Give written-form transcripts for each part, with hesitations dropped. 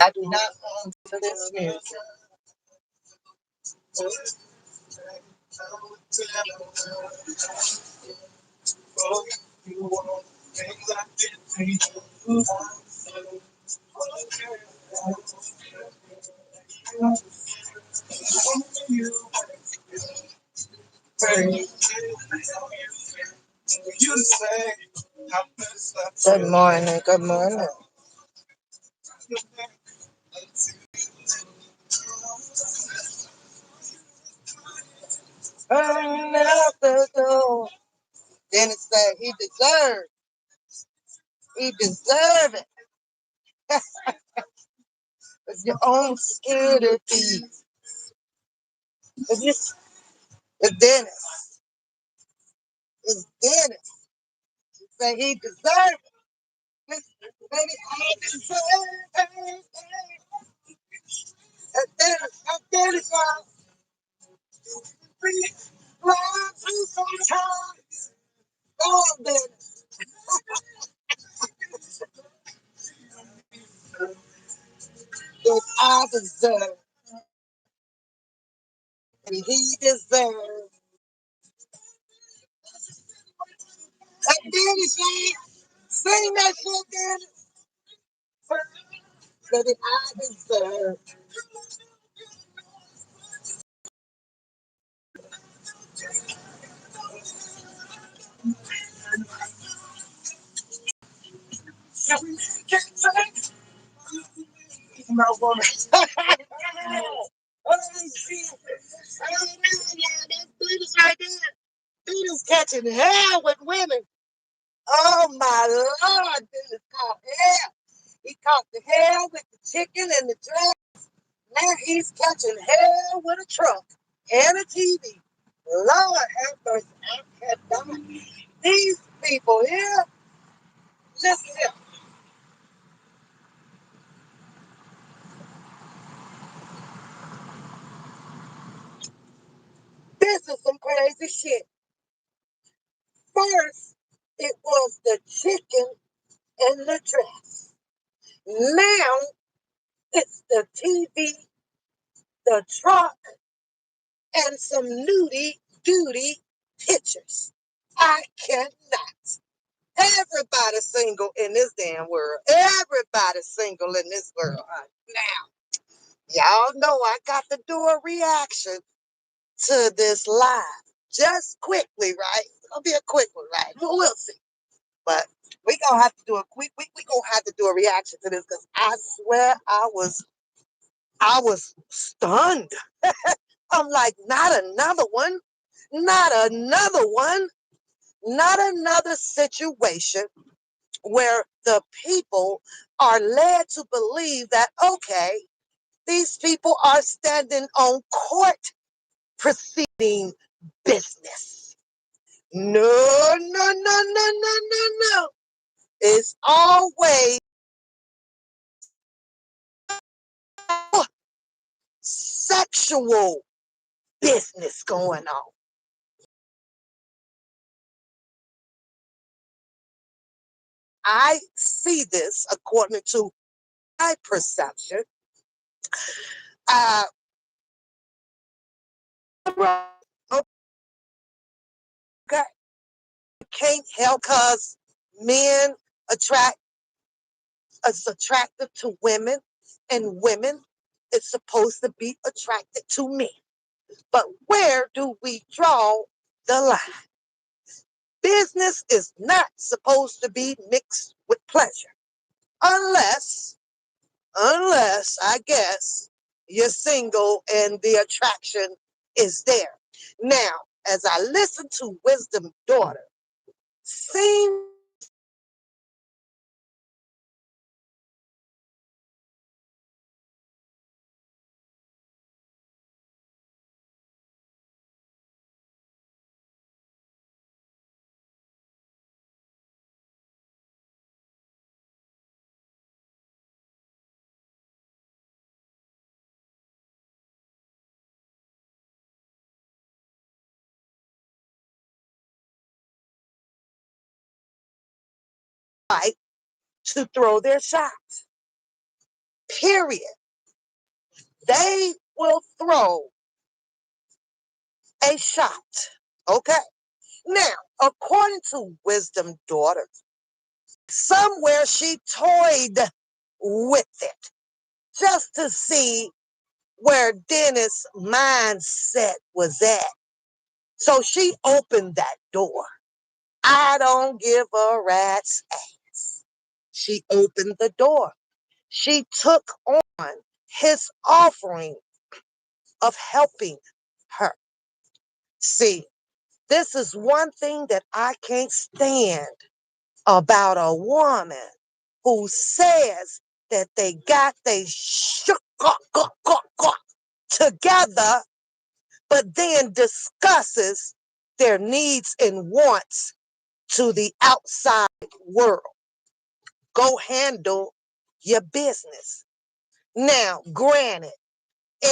I do not want to this music. Good morning. Good morning. Burn out the door. Then it said he deserved it. It's your own stupidity. It's Dennis. It's Dennis. He said he deserved it. Baby, I deserve it. That's Dennis, y'all. Love you sometimes. Oh, Dennis. That I deserve. And he deserves. That Dennis, y'all. Sing that shit, Dennis. Baby, I deserve. My woman. Oh, shit. Oh, no, yeah, that's Dennis right there. Dennis catching hell with women. Oh, my Lord. Dennis caught hell. He caught the hell with the chicken and the dress. Now he's catching hell with a truck and a TV. Lord have mercy. I cannot. These people here, listen here. This is some crazy shit. First, it was the chicken and the dress. Now, it's the TV, the truck, and some nudie duty pictures. I cannot. Everybody's single in this damn world. Everybody's single in this world. Now, y'all know I got to do a reaction to this live. Just quickly, right? It's gonna be a quick one, right? We'll see. But we gonna have to do a quick. We gonna have to do a reaction to this because I swear I was stunned. I'm like, not another one, not another one, not another situation where the people are led to believe that, okay, these people are standing on court proceeding business. No, no, no, no, no, no, no. It's always sexual business going on. I see this according to my perception. Uh, okay, can't help because men attract is attractive to women, and women is supposed to be attracted to men. But where do we draw the line? Business is not supposed to be mixed with pleasure, unless, I guess, you're single and the attraction is there. Now, as I listen to Wisdom Daughter, seems right to throw their shots. Period. They will throw a shot. Okay. Now, according to Wisdom Daughter, somewhere she toyed with it just to see where Dennis' mindset was at. So she opened that door. I don't give a rat's ass. She opened the door. She took on his offering of helping her. See, this is one thing that I can't stand about a woman who says that they got they together, but then discusses their needs and wants to the outside world. Go handle your business. Now, granted,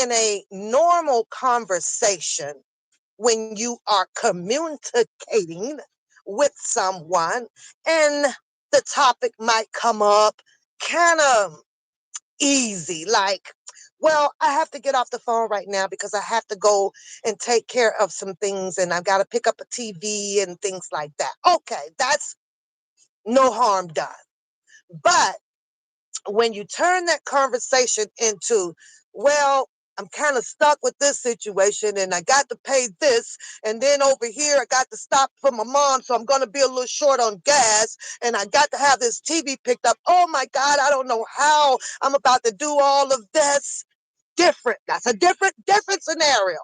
in a normal conversation, when you are communicating with someone and the topic might come up kind of easy, like, well, I have to get off the phone right now because I have to go and take care of some things and I've got to pick up a TV and things like that. Okay, that's no harm done. But when you turn that conversation into, well, I'm kind of stuck with this situation and I got to pay this. And then over here, I got to stop for my mom. So I'm going to be a little short on gas and I got to have this TV picked up. Oh my God, I don't know how I'm about to do all of this. Different. That's a different scenario.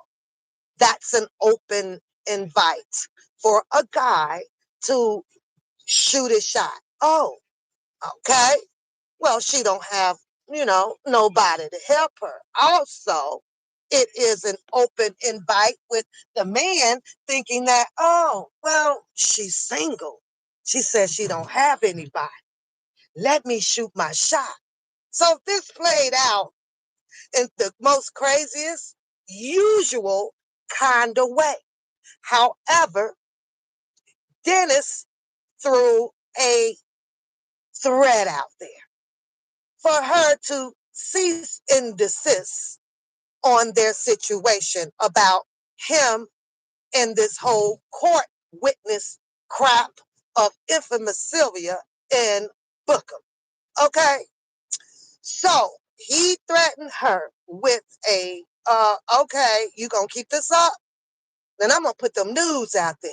That's an open invite for a guy to shoot his shot. Oh, okay. Well, she don't have, nobody to help her. Also, it is an open invite with the man thinking that, oh, well, she's single. She says she don't have anybody. Let me shoot my shot. So this played out in the most craziest, usual kind of way. However, Dennis threw a thread out there for her to cease and desist on their situation about him and this whole court witness crap of infamous Sylvia and Bookham. Okay? So he threatened her with a, okay, you gonna keep this up? Then I'm gonna put them news out there.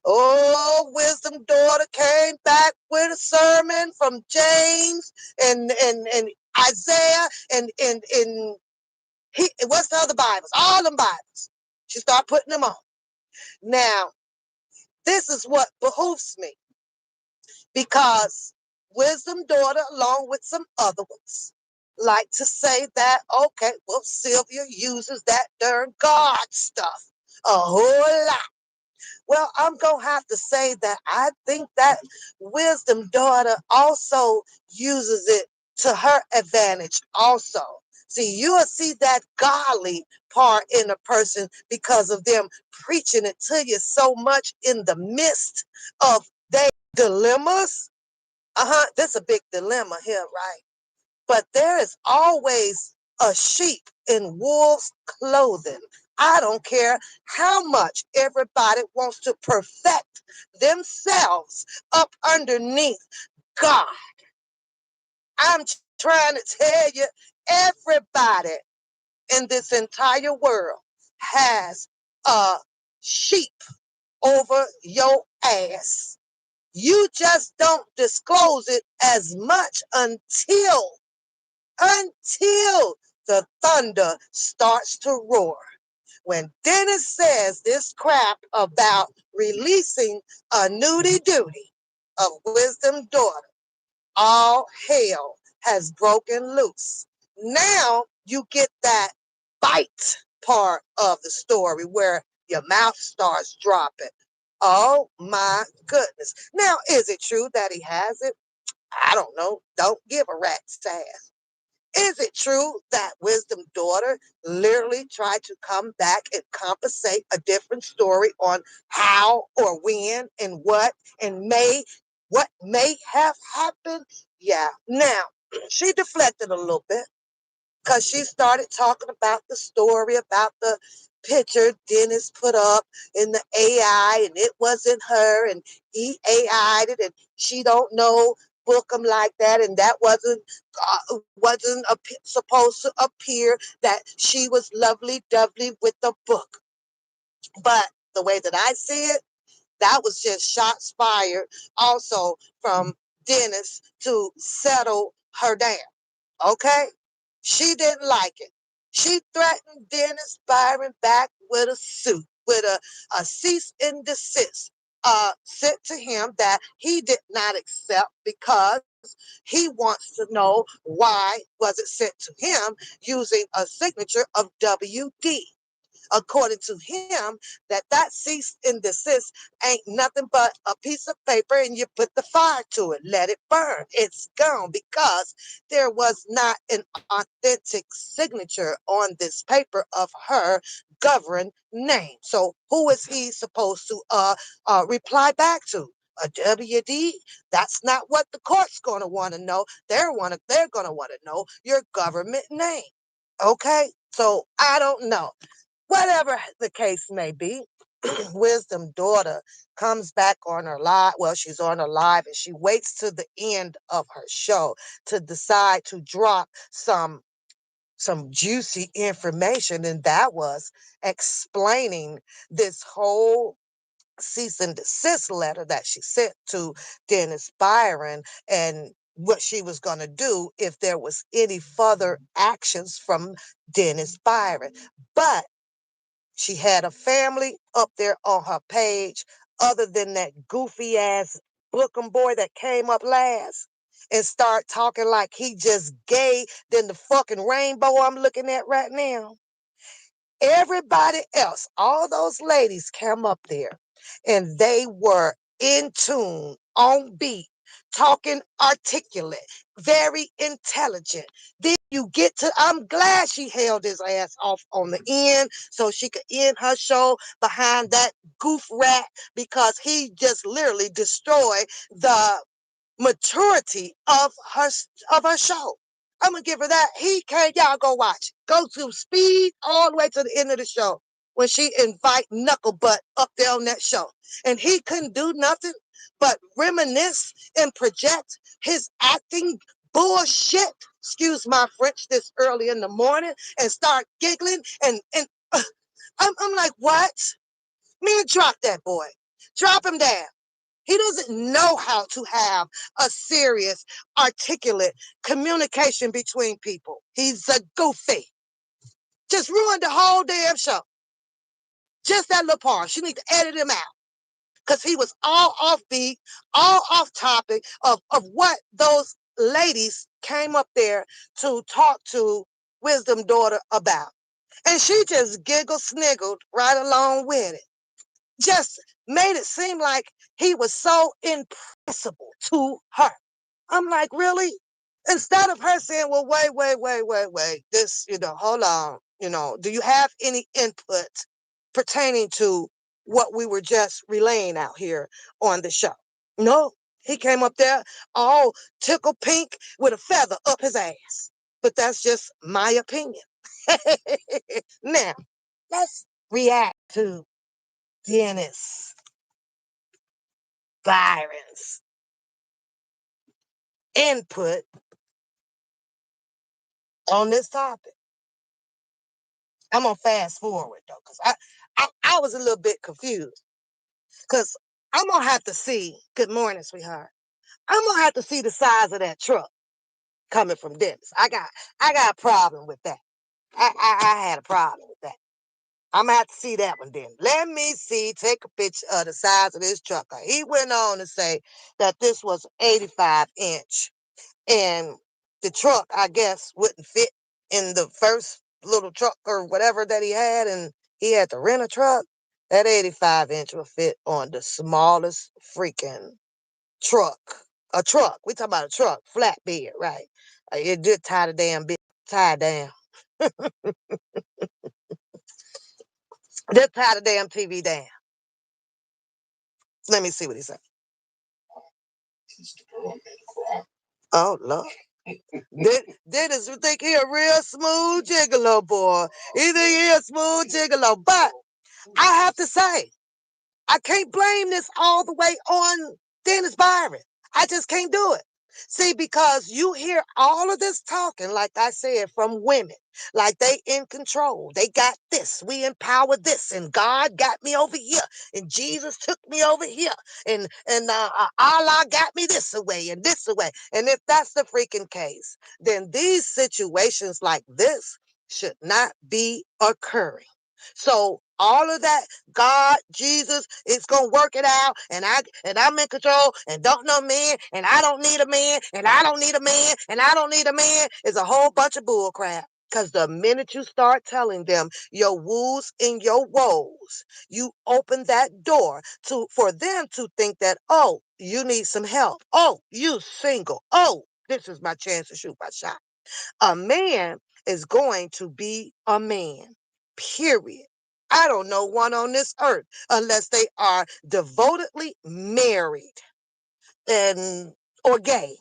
Oh, Wisdom Daughter came back with a sermon from James and Isaiah and what's the other Bibles? All them Bibles. She started putting them on. Now, this is what behooves me because Wisdom Daughter, along with some other ones, like to say that, okay, well, Sylvia uses that darn God stuff a whole lot. Well, I'm going to have to say that I think that Wisdom Daughter also uses it to her advantage also. See, you will see that godly part in a person because of them preaching it to you so much in the midst of their dilemmas. This is a big dilemma here, right? But there is always a sheep in wolf's clothing. I don't care how much everybody wants to perfect themselves up underneath God. I'm trying to tell you, everybody in this entire world has a sheep over your ass. You just don't disclose it as much until the thunder starts to roar. When Dennis says this crap about releasing a nudie duty of Wisdom Daughter, all hell has broken loose. Now you get that bite part of the story where your mouth starts dropping. Oh my goodness. Now, is it true that he has it? I don't know. Don't give a rat's ass. Is it true that Wisdom Daughter literally tried to come back and compensate a different story on how or when and what and may what may have happened. Yeah. Now, she deflected a little bit because she started talking about the story about the picture Dennis put up in the AI, and it wasn't her, and he AI'd it, and she don't know book him like that, and that wasn't supposed to appear that she was lovely dovely with the book. But the way that I see it, that was just shots fired also from Dennis to settle her down. Okay? She didn't like it. She threatened Dennis Byron back with a suit, with a cease and desist sent to him that he did not accept because he wants to know why was it sent to him using a signature of WD. According to him, that cease and desist ain't nothing but a piece of paper and you put the fire to it, let it burn. It's gone because there was not an authentic signature on this paper of her governed name. So who is he supposed to reply back to? A WD? That's not what the court's gonna want to know. They're gonna want to know your government name. Okay? So I don't know. Whatever the case may be, Wisdom daughter comes back on her live. Well, she's on her live and she waits to the end of her show to decide to drop some juicy information, and that was explaining this whole cease and desist letter that she sent to Dennis Byron and what she was going to do if there was any further actions from Dennis Byron. But she had a family up there on her page, other than that goofy ass looking boy that came up last and start talking like he just gay than the fucking rainbow I'm looking at right now. Everybody else, all those ladies came up there and they were in tune, on beat, talking articulate, very intelligent. Then you get to, I'm glad she held his ass off on the end so she could end her show behind that goof rat because he just literally destroyed the maturity of her show. I'm gonna give her that. He can't. Y'all go watch. Go to speed all the way to the end of the show when she invite Knucklebutt up there on that show, and he couldn't do nothing but reminisce and project his acting bullshit. Excuse my French this early in the morning, and start giggling and I'm like, what? Man, drop that boy. Drop him down. He doesn't know how to have a serious, articulate communication between people. He's a goofy. Just ruined the whole damn show. Just that little part. She need to edit him out. Because he was all offbeat, all off topic of what those ladies came up there to talk to Wisdom Daughter about. And she just giggled, sniggled right along with it. Just made it seem like he was so impressible to her. I'm like, really? Instead of her saying, well, wait, this, hold on, do you have any input pertaining to what we were just relaying out here on the show? No, he came up there all tickle pink with a feather up his ass. But that's just my opinion. Now, let's react to Dennis Byron's input on this topic. I'm gonna fast forward though, because I was a little bit confused. Because I'm gonna have to see, good morning, sweetheart. I'm gonna have to see the size of that truck coming from Dennis. I got a problem with that. I had a problem with that. I'm gonna have to see that one then. Let me see, take a picture of the size of this truck. He went on to say that this was 85-inch. And the truck, I guess, wouldn't fit in the first little truck or whatever that he had, and he had to rent a truck. That 85-inch will fit on the smallest freaking truck. A truck. We talking about a truck, flatbed, right? It did tie the damn bit, tie down. Just tie the damn TV down. Let me see what he said. Oh, Lord. Dennis, you think he a real smooth gigolo, boy. He think he a smooth gigolo. But I have to say, I can't blame this all the way on Dennis Byron. I just can't do it. See, because you hear all of this talking, like I said, from women, like they in control. They got this. We empower this, and God got me over here, and Jesus took me over here, and Allah got me this away and this away. And if that's the freaking case, then these situations like this should not be occurring. So all of that, God, Jesus, it's gonna work it out, and I'm in control, and don't know man, and I don't need a man, and I don't need a man, and I don't need a man, is a whole bunch of bull crap. Because the minute you start telling them your woes and your woes, you open that door for them to think that, oh, you need some help. Oh, you single. Oh, this is my chance to shoot my shot. A man is going to be a man, period. I don't know one on this earth unless they are devotedly married and or gay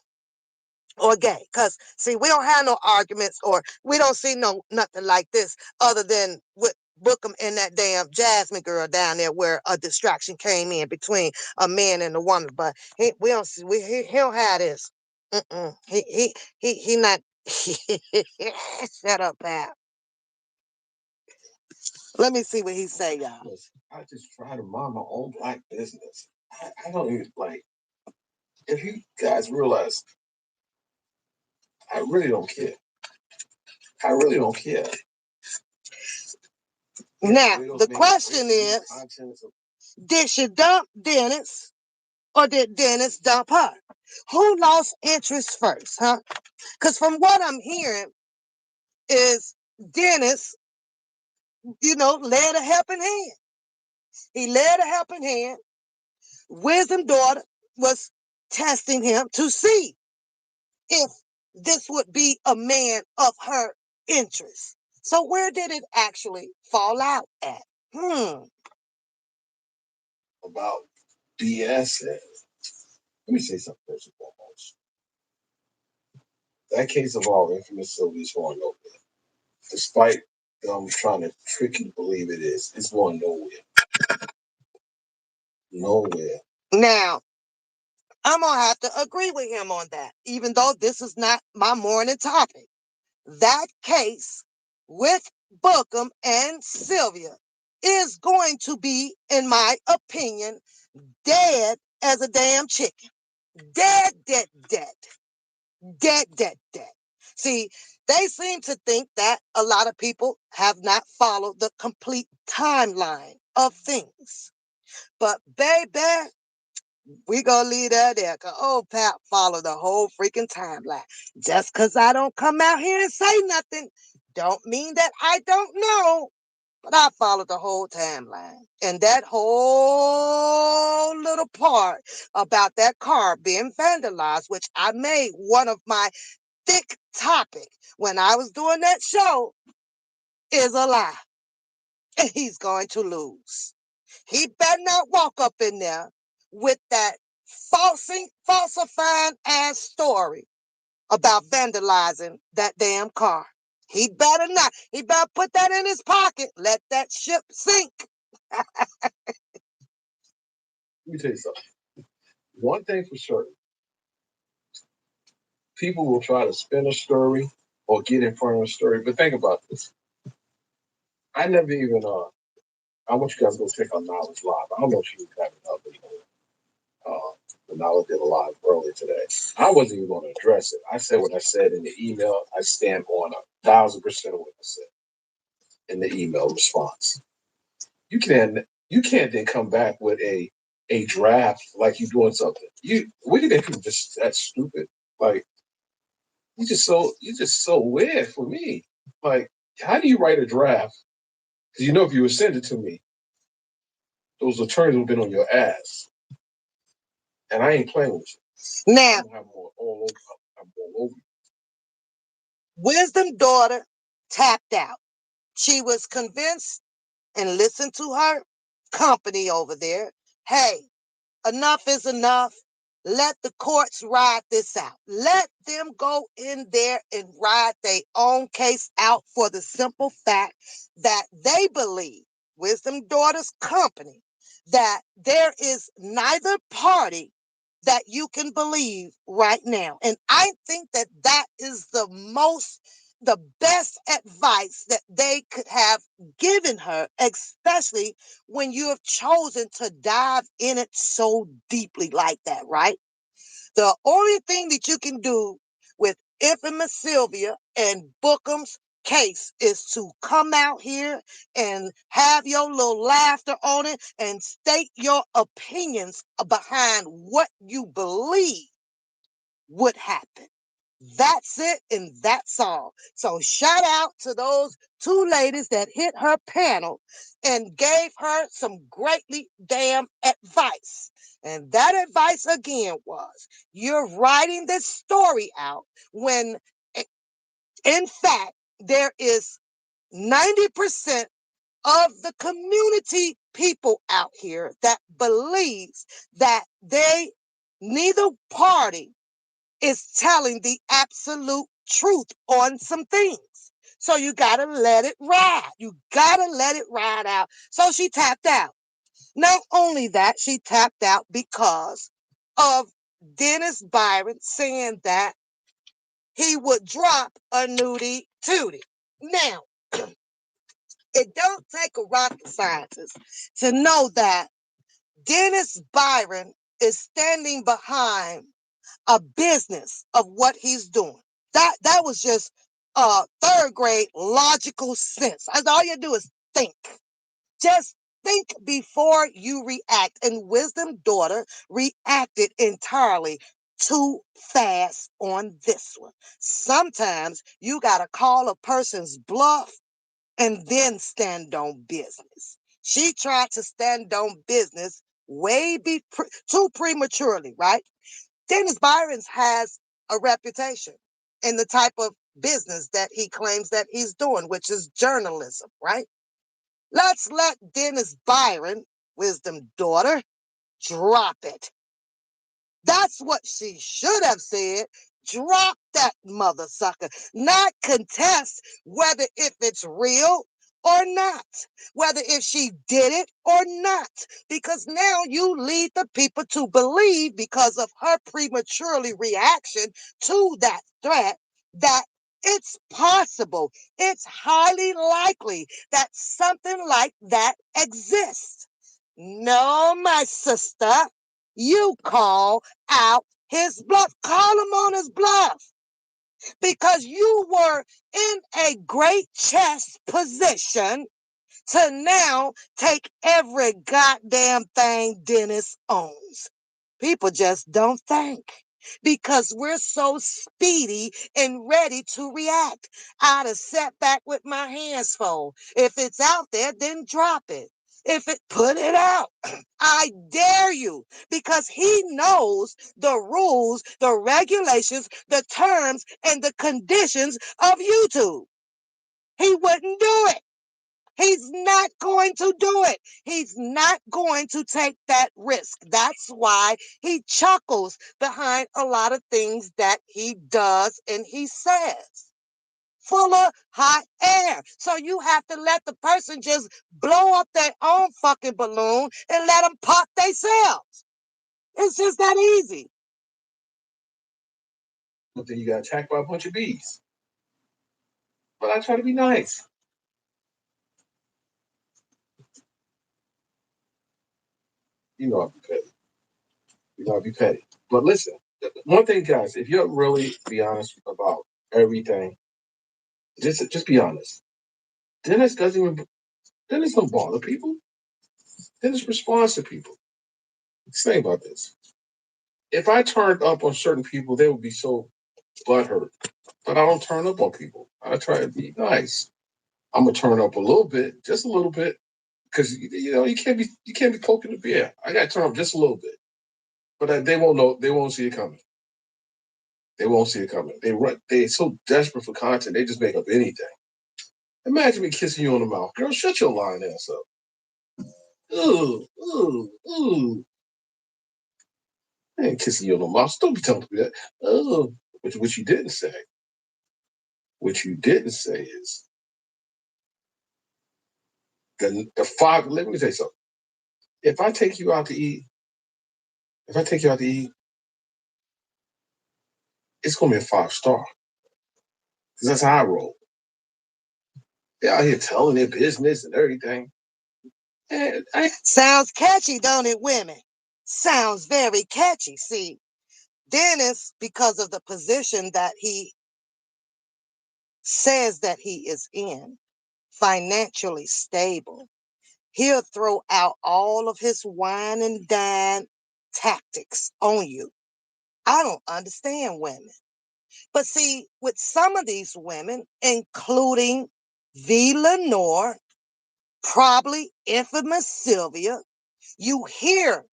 or gay. Because see, we don't have no arguments or we don't see no nothing like this other than with Bookham and that damn Jasmine girl down there where a distraction came in between a man and a woman. But we don't see he don't have this. Mm-mm. He not shut up, pal. Let me see what he say, y'all. Listen, I just try to mind my own black business. I don't even like. If you guys realize, I really don't care. I really don't care. Now, the question is, did she dump Dennis or did Dennis dump her? Who lost interest first, huh? Because from what I'm hearing is Dennis, led a helping hand. He led a helping hand. Wisdom daughter was testing him to see if this would be a man of her interest. So where did it actually fall out at? About BS is. Let me say something first and foremost. That case of all infamous Sylvia's going nowhere. Despite them trying to trick you to believe it is, it's going nowhere. Nowhere. Now, I'm going to have to agree with him on that, even though this is not my morning topic. That case with Bookham and Sylvia is going to be, in my opinion, dead as a damn chicken. Dead, dead, dead. Dead, dead, dead. See, they seem to think that a lot of people have not followed the complete timeline of things. But baby, we gonna leave that there. Cause old Pap follow the whole freaking timeline. Just cause I don't come out here and say nothing, don't mean that I don't know. But I followed the whole timeline. And that whole little part about that car being vandalized, which I made one of my thick topic when I was doing that show, is a lie. And he's going to lose. He better not walk up in there with that falsifying ass story about vandalizing that damn car. He better not. He better put that in his pocket. Let that ship sink. Let me tell you something. One thing for certain, people will try to spin a story or get in front of a story. But think about this. I never even I want you guys to go check out Knowledge Live. I don't know if you have it up anymore. The Knowledge did a live earlier today. I wasn't even going to address it. I said what I said in the email. I stand on 1,000% of what I said in the email response. You can't then come back with a draft like you're doing something. We can make people just that stupid. Like you just so weird for me. Like, how do you write a draft? Because if you would send it to me, those attorneys would have been on your ass. And I ain't playing with you. Now, I'm all over. Wisdom daughter tapped out. She was convinced and listened to her company over there. Hey, enough is enough. Let the courts ride this out. Let them go in there and ride their own case out for the simple fact that they believe, Wisdom Daughters Company, that there is neither party that you can believe right now. And I think that that is the best advice that they could have given her, especially when you have chosen to dive in it so deeply like that, right? The only thing that you can do with infamous Sylvia and Bookham's case is to come out here and have your little laughter on it and state your opinions behind what you believe would happen. That's it, and that's all. So shout out to those two ladies that hit her panel and gave her some greatly damn advice. And that advice again was, you're writing this story out when in fact there is 90% of the community people out here that believes that neither party is telling the absolute truth on some things. So you got to let it ride. You got to let it ride out. So she tapped out. Not only that, she tapped out because of Dennis Byron saying that he would drop a nudie tootie. Now, it don't take a rocket scientist to know that Dennis Byron is standing behind a business of what he's doing. That was just third grade logical sense. All you do is think. Just think before you react. And Wisdom Daughter reacted entirely too fast on this one. Sometimes you gotta call a person's bluff and then stand on business. She tried to stand on business too prematurely, right? Dennis Byron has a reputation in the type of business that he claims that he's doing, which is journalism, right? Let's let Dennis Byron, Wisdom Daughter, drop it. That's what she should have said. Drop that mother sucker. Not contest whether if it's real or not, whether if she did it or not, because now you lead the people to believe, because of her prematurely reaction to that threat, that it's possible, it's highly likely that something like that exists. No, my sister, you call out his bluff. Call him on his bluff, because you were in a great chess position to now take every goddamn thing Dennis owns. People just don't think, because we're so speedy and ready to react. I'd have sat back with my hands full. If it's out there, then drop it. Put it out. I dare you, because he knows the rules, the regulations, the terms, and the conditions of YouTube. He wouldn't do it. He's not going to do it. He's not going to take that risk. That's why he chuckles behind a lot of things that he does and he says. Full of hot air. So you have to let the person just blow up their own fucking balloon and let them pop themselves. It's just that easy. But then you got attacked by a bunch of bees. But I try to be nice. You know I'll be petty. You know I'll be petty. But listen, one thing, guys, if you're really be honest about everything, just be honest. Dennis doesn't even Dennis don't bother people. Dennis responds to people. Think about this. If I turned up on certain people, they would be so butthurt. But I don't turn up on people. I try to be nice. I'm gonna turn up a little bit, just a little bit, because you can't be poking the bear. I got to turn up just a little bit, but they won't know. They won't see it coming. They won't see it coming. They're so desperate for content. They just make up anything. Imagine me kissing you on the mouth, girl. Shut your lying ass up. Ooh, ooh, ooh. I ain't kissing you on the mouth. Don't be telling me that. Oh, what you didn't say, what you didn't say is the five. Let me say something. If I take you out to eat, if I take you out to eat, it's gonna be a 5 star because that's how I roll. They're out here telling their business and everything. And Sounds catchy, don't it, women? Sounds very catchy. See, Dennis, because of the position that he says that he is in, financially stable, he'll throw out all of his wine and dine tactics on you. I don't understand women. But see, with some of these women, including V. Lenore, probably infamous Sylvia, you hear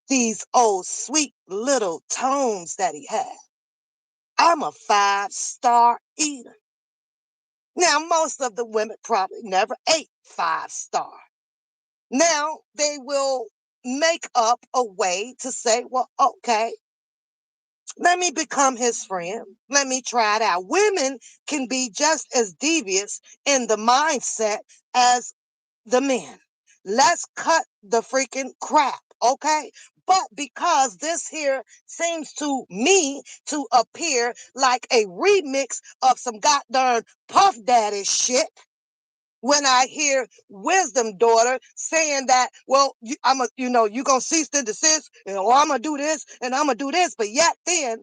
these old sweet little tones that he has. I'm a 5 star eater. Now, most of the women probably never ate 5 star. Now, they will make up a way to say, well, okay, let me become his friend. Let me try it out. Women can be just as devious in the mindset as the men. Let's cut the freaking crap, okay? But because this here seems to me to appear like a remix of some goddamn Puff Daddy shit, when I hear Wisdom Daughter saying that, well, you gonna cease and desist, or I'm gonna do this and I'm gonna do this, but yet then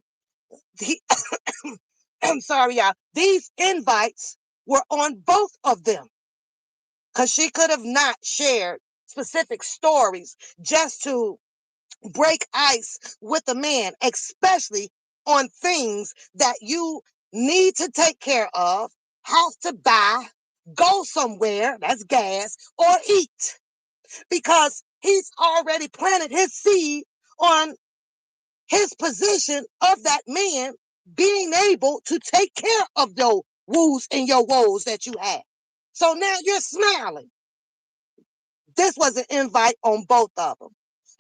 he, I'm sorry, y'all, these invites were on both of them because she could have not shared specific stories just to break ice with a man, especially on things that you need to take care of, have to buy, go somewhere, that's gas, or eat, because he's already planted his seed on his position of that man being able to take care of your woos and your woes that you have. So now you're smiling. This was an invite on both of them.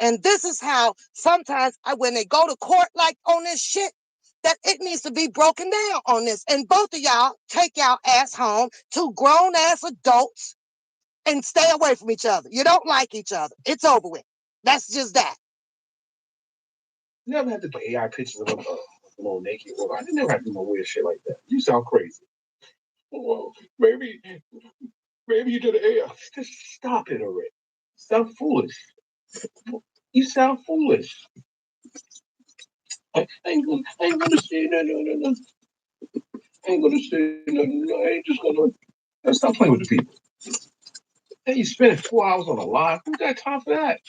And this is how sometimes when they go to court like on this shit, that it needs to be broken down on this. And both of y'all take y'all ass home to grown ass adults and stay away from each other. You don't like each other. It's over with. That's just that. you never had to do AI pictures of a little naked. Well, I never had to do no weird shit like that. You sound crazy. Well, maybe you did an AI. Just stop it already. Sound foolish. You sound foolish. I ain't gonna say no, no, no, no. I ain't gonna say no, no, no. I ain't just gonna. Stop playing with the people. Hey, you spending 4 hours on a live. Who got time for that?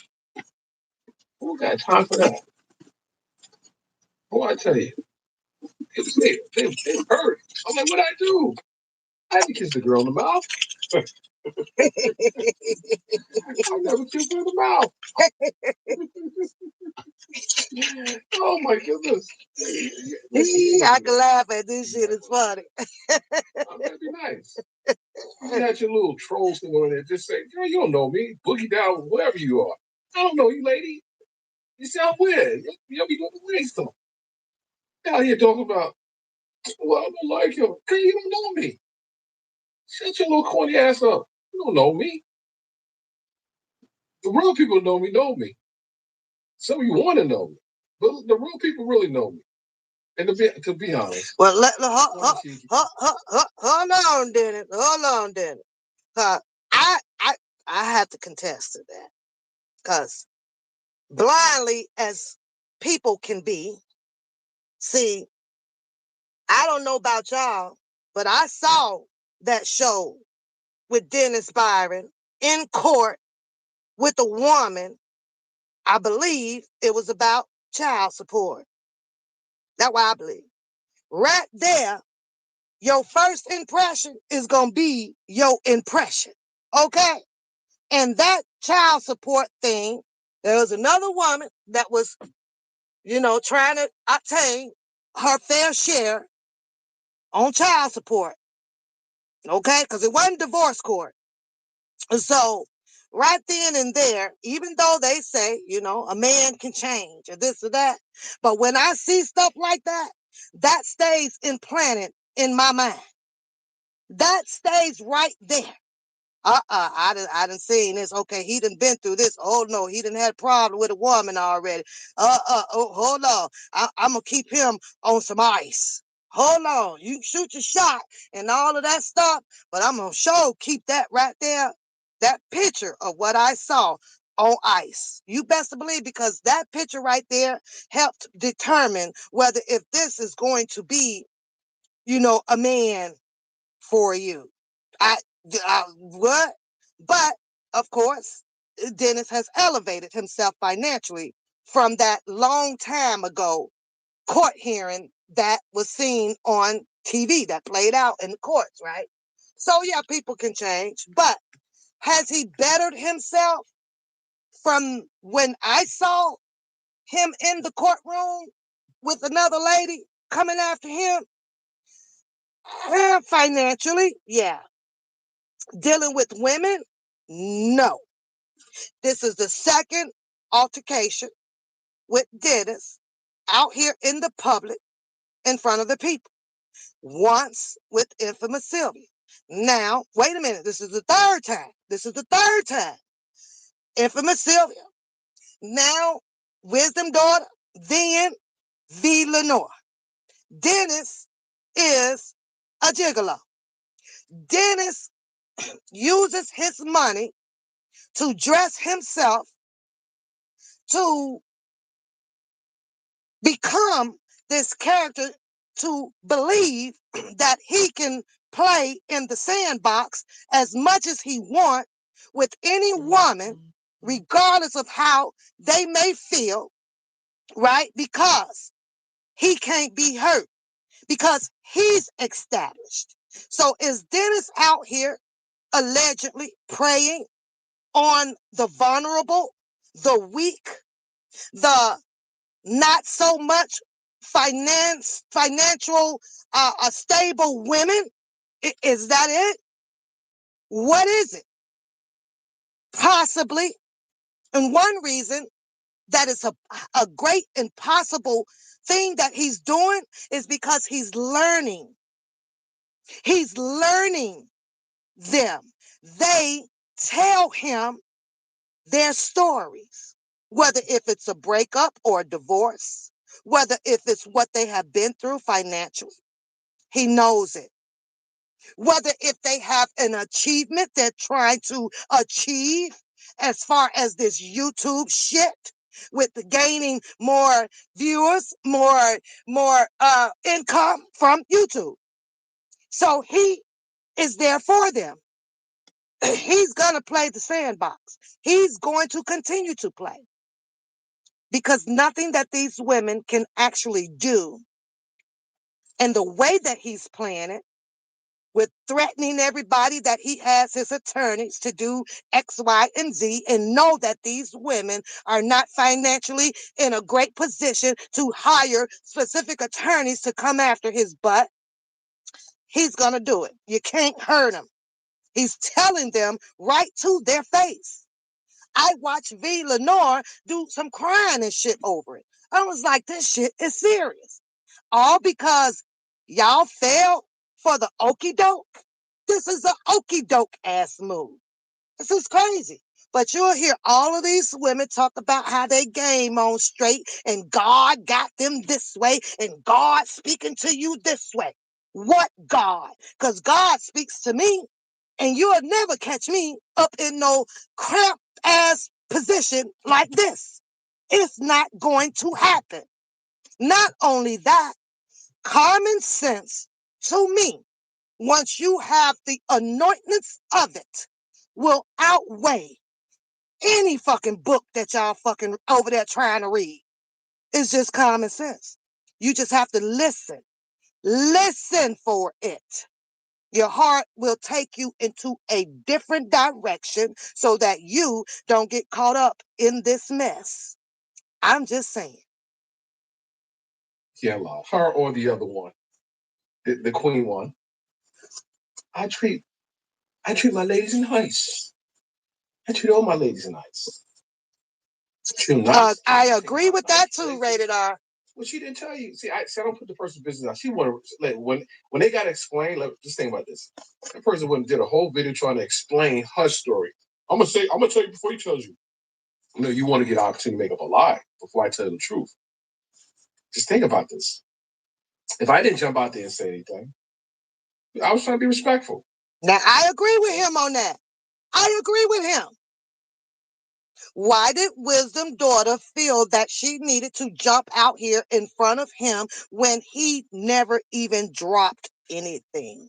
Who got time for that? Who I tell you, they hurt. I'm like, what I do? I had to kiss the girl in the mouth. I never kissed her in the mouth. Oh my goodness. I can laugh at this shit. It's funny. That'd be nice. You got your little trolls going there. Just say, girl, you don't know me. Boogie down, whoever you are. I don't know you, lady. You sound weird. You'll be doing the weird stuff. Out here talking about, well, I don't like him. Girl, you don't know me. Shut your little corny ass up. You don't know me. The real people know me. Some of you want to know me. But the real people really know me. And to be honest, well, hold on, Dennis. Hold on, Dennis. I, I, I have to contest to that because blindly as people can be, see, I don't know about y'all, but I saw that show with Dennis Byron in court with a woman. I believe it was about child support. That's what I believe. Right there, your first impression is going to be your impression. Okay? And that child support thing, there was another woman that was, trying to obtain her fair share on child support. Okay? Because it wasn't divorce court. And so right then and there, even though they say, a man can change or this or that. But when I see stuff like that, that stays implanted in my mind. That stays right there. I done seen this. Okay, he done been through this. Oh no, he done had a problem with a woman already. Oh, hold on. I'm gonna keep him on some ice. Hold on, you shoot your shot and all of that stuff, but I'm gonna keep that right there, that picture of what I saw on ice. You best to believe, because that picture right there helped determine whether if this is going to be, a man for you. I, what? But of course, Dennis has elevated himself financially from that long time ago court hearing that was seen on TV that played out in the courts, right? So yeah, people can change, but has he bettered himself from when I saw him in the courtroom with another lady coming after him? Financially, yeah. Dealing with women, no. This is the second altercation with Dennis out here in the public in front of the people. Once with infamous Sylvia. Now, wait a minute. This is the third time. This is the third time. Infamous Sylvia. Now, Wisdom Daughter. Then, V. Lenore. Dennis is a gigolo. Dennis uses his money to dress himself to become this character, to believe that he can play in the sandbox as much as he wants with any woman, regardless of how they may feel, right? Because he can't be hurt, because he's established. So is Dennis out here allegedly preying on the vulnerable, the weak, the not so much financial stable women? Is that it? What is it? Possibly. And one reason that is a great and possible thing that he's doing is because he's learning. He's learning them. They tell him their stories, whether if it's a breakup or a divorce, whether if it's what they have been through financially. He knows it. Whether if they have an achievement they're trying to achieve as far as this YouTube shit with gaining more viewers, more income from YouTube. So he is there for them. He's going to play the sandbox. He's going to continue to play, because nothing that these women can actually do, and the way that he's playing it, with threatening everybody that he has his attorneys to do X, Y, and Z, and know that these women are not financially in a great position to hire specific attorneys to come after his butt, he's going to do it. You can't hurt him. He's telling them right to their face. I watched V. Lenore do some crying and shit over it. I was like, this shit is serious. All because y'all fell for the okey doke. This is an okey doke ass move. This is crazy. But you'll hear all of these women talk about how they game on straight and God got them this way and God speaking to you this way. What God? Because God speaks to me, and you'll never catch me up in no cramped ass position like this. It's not going to happen. Not only that, common sense to me, once you have the anointness of it, will outweigh any fucking book that y'all fucking over there trying to read. It's just common sense. You just have to listen. Listen for it. Your heart will take you into a different direction so that you don't get caught up in this mess. I'm just saying. Yeah, love her or the other one, the queen one. I treat I treat my ladies nice. I treat all my ladies nice. Treat them nice. I agree with that too, rated R. Well, she didn't tell you. See, I don't put the person's business out. She wanted like when they got to explain. Like, just think about this. That person went and did a whole video trying to explain her story. I'm gonna tell you before he tells you. You know, you want to get an opportunity to make up a lie before I tell you the truth. Just think about this. If I didn't jump out there and say anything, I was trying to be respectful. Now, I agree with him on that. I agree with him. Why did Wisdom daughter feel that she needed to jump out here in front of him when he never even dropped anything?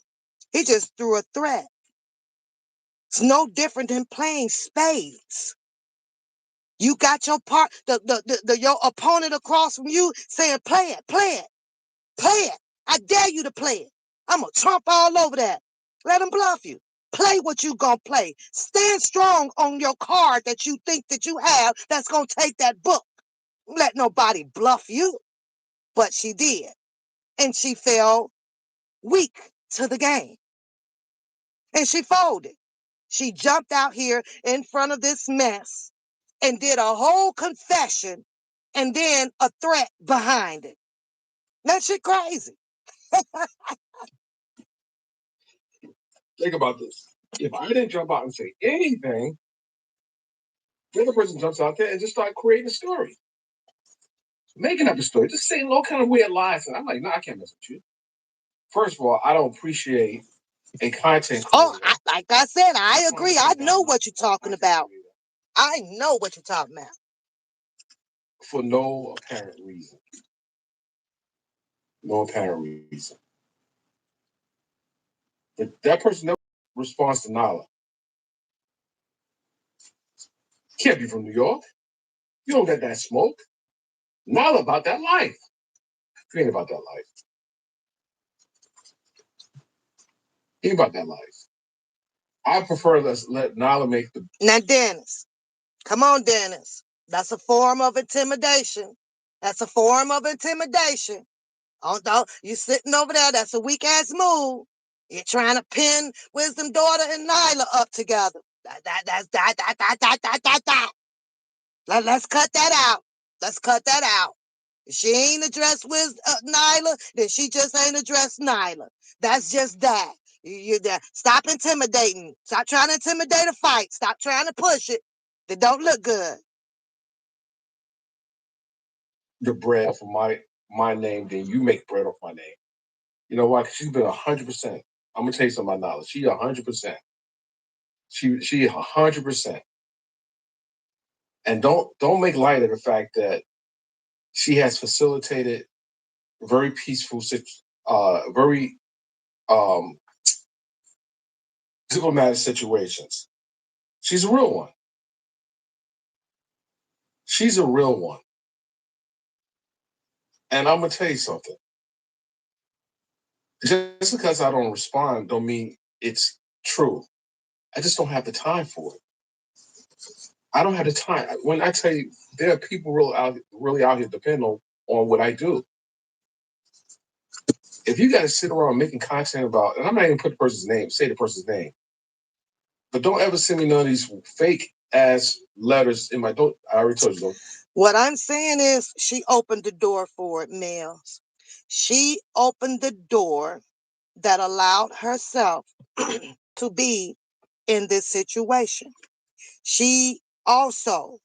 He just threw a threat. It's no different than playing spades. You got your part, your opponent across from you saying, play it, play it, play it. I dare you to play it. I'm going to trump all over that. Let him bluff you. Play what you going to play. Stand strong on your card that you think that you have that's going to take that book. Let nobody bluff you. But she did. And she fell weak to the game. And she folded. She jumped out here in front of this mess and did a whole confession and then a threat behind it. That shit crazy. Think about this. If I didn't jump out and say anything, the other person jumps out there and just start creating a story, making up a story, just saying all kind of weird lies. And I'm like, no, I can't mess with you. First of all, I don't appreciate a content creator. Like I said, I agree. I know what you're talking about. I know what you're talking about. For no apparent reason. No apparent reason. But that person never responds to Nala. Can't be from New York. You don't get that smoke. Nala about that life. You ain't about that life. Think about that life. I prefer let's let Nala make the. Now, Dennis, come on, Dennis. That's a form of intimidation. That's a form of intimidation. Oh, don't you sitting over there? That's a weak ass move. You're trying to pin Wisdom daughter and Nyla up together. Let's cut that out. Let's cut that out. If she ain't addressed with Nyla, then she just ain't addressed Nyla. That's just that. Stop intimidating. Stop trying to intimidate a fight. Stop trying to push it. They don't look good. The bread off of my name, then you make bread off my name. You know why? Because she's been 100%. I'm gonna tell you some of my knowledge. She 100%. She 100%. And don't make light of the fact that she has facilitated very peaceful, very um, diplomatic situations. She's a real one. She's a real one. And I'm gonna tell you something. Just because I don't respond don't mean it's true. I just don't have the time for it. I don't have the time. When I tell you there are people really out here depending on what I do. If you gotta sit around making content about, and I'm not even put the person's name, say the person's name, but don't ever send me none of these fake ass letters in my don't I already told you though. What I'm saying is she opened the door for it, Mills. She opened the door that allowed herself to be in this situation. She also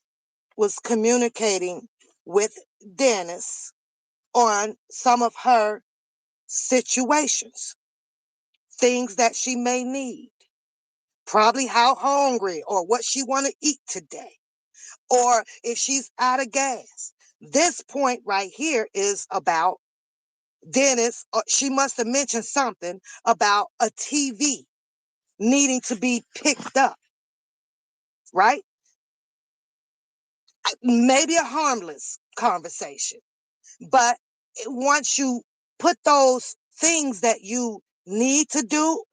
was communicating with Dennis on some of her situations, things that she may need, probably how hungry or what she want to eat today, or if she's out of gas. This point right here is about Dennis. She must have mentioned something about a TV needing to be picked up, right? Maybe a harmless conversation. But once you put those things that you need to do,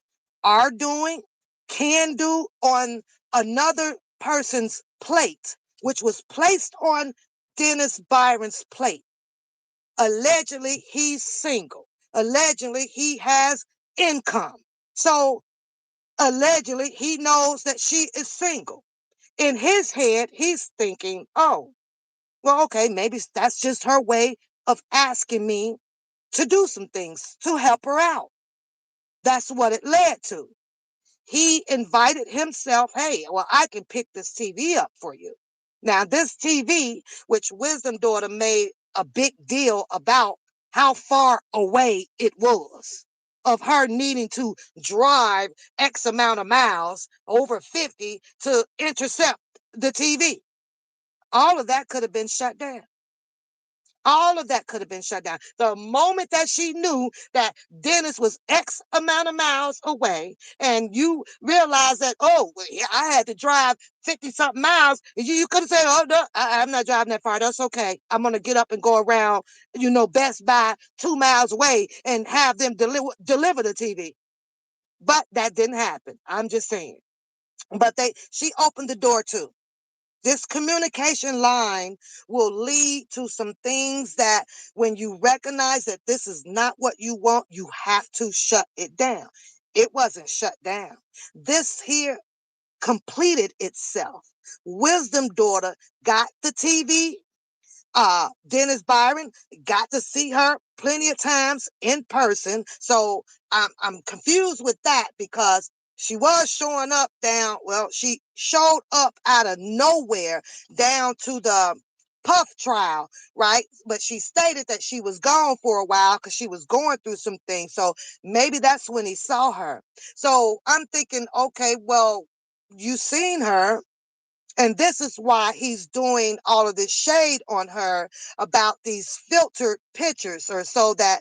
are doing, can do on another person's plate, which was placed on Dennis Byron's plate. Allegedly, he's single. Allegedly, he has income. So allegedly, he knows that she is single. In his head, he's thinking, oh, well, okay, maybe that's just her way of asking me to do some things to help her out. That's what it led to. He invited himself, hey, well, I can pick this TV up for you. Now, this TV, which Wisdom Daughter made a big deal about how far away it was, of her needing to drive X amount of miles, over 50, to intercept the TV. All of that could have been shut down. All of that could have been shut down. The moment that she knew that Dennis was X amount of miles away, and you realize that, oh, well, yeah, I had to drive 50 something miles, you could have said, oh, no, I'm not driving that far. That's okay. I'm going to get up and go around, Best Buy 2 miles away and have them deliver the TV. But that didn't happen. I'm just saying. But she opened the door too. This communication line will lead to some things that when you recognize that this is not what you want, you have to shut it down. It wasn't shut down. This here completed itself. Wisdom Daughter got the TV. Dennis Byron got to see her plenty of times in person. So I'm confused with that because she was showing up down. Well, she showed up out of nowhere down to the Puff trial, right? But she stated that she was gone for a while because she was going through some things. So maybe that's when he saw her. So I'm thinking, okay, well, you seen her. And this is why he's doing all of this shade on her about these filtered pictures, or so that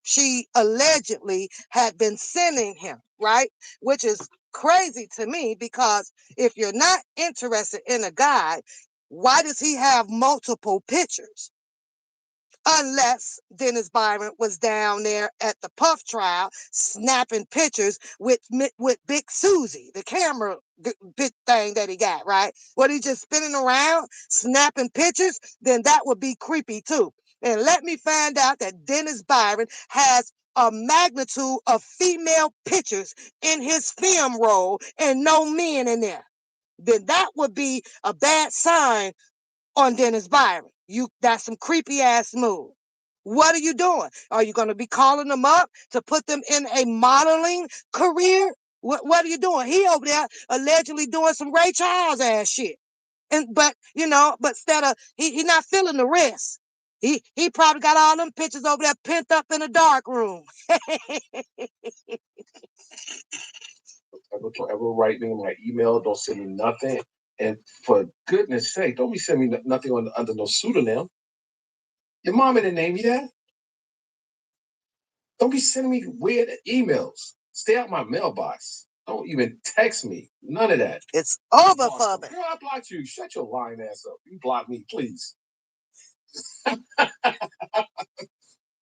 she allegedly had been sending him, right? Which is crazy to me because if you're not interested in a guy, why does he have multiple pictures? Unless Dennis Byron was down there at the Puff trial snapping pictures with Big Susie, the camera big thing that he got, right? What, he just spinning around snapping pictures? Then that would be creepy too. And let me find out that Dennis Byron has a magnitude of female pictures in his film roll and no men in there. Then that would be a bad sign on Dennis Byron. That's some creepy ass move. What are you doing? Are you going to be calling them up to put them in a modeling career? What are you doing? He over there allegedly doing some Ray Charles ass shit. But instead of he not feeling the risk. He probably got all them pictures over there pent up in a dark room. Ever write me my email, don't send me nothing. And for goodness sake, don't be sending me nothing under no pseudonym. Your mama didn't name you that. Don't be sending me weird emails. Stay out my mailbox. Don't even text me. None of that. It's over for me. Girl, I blocked you. Shut your lying ass up. You block me, please.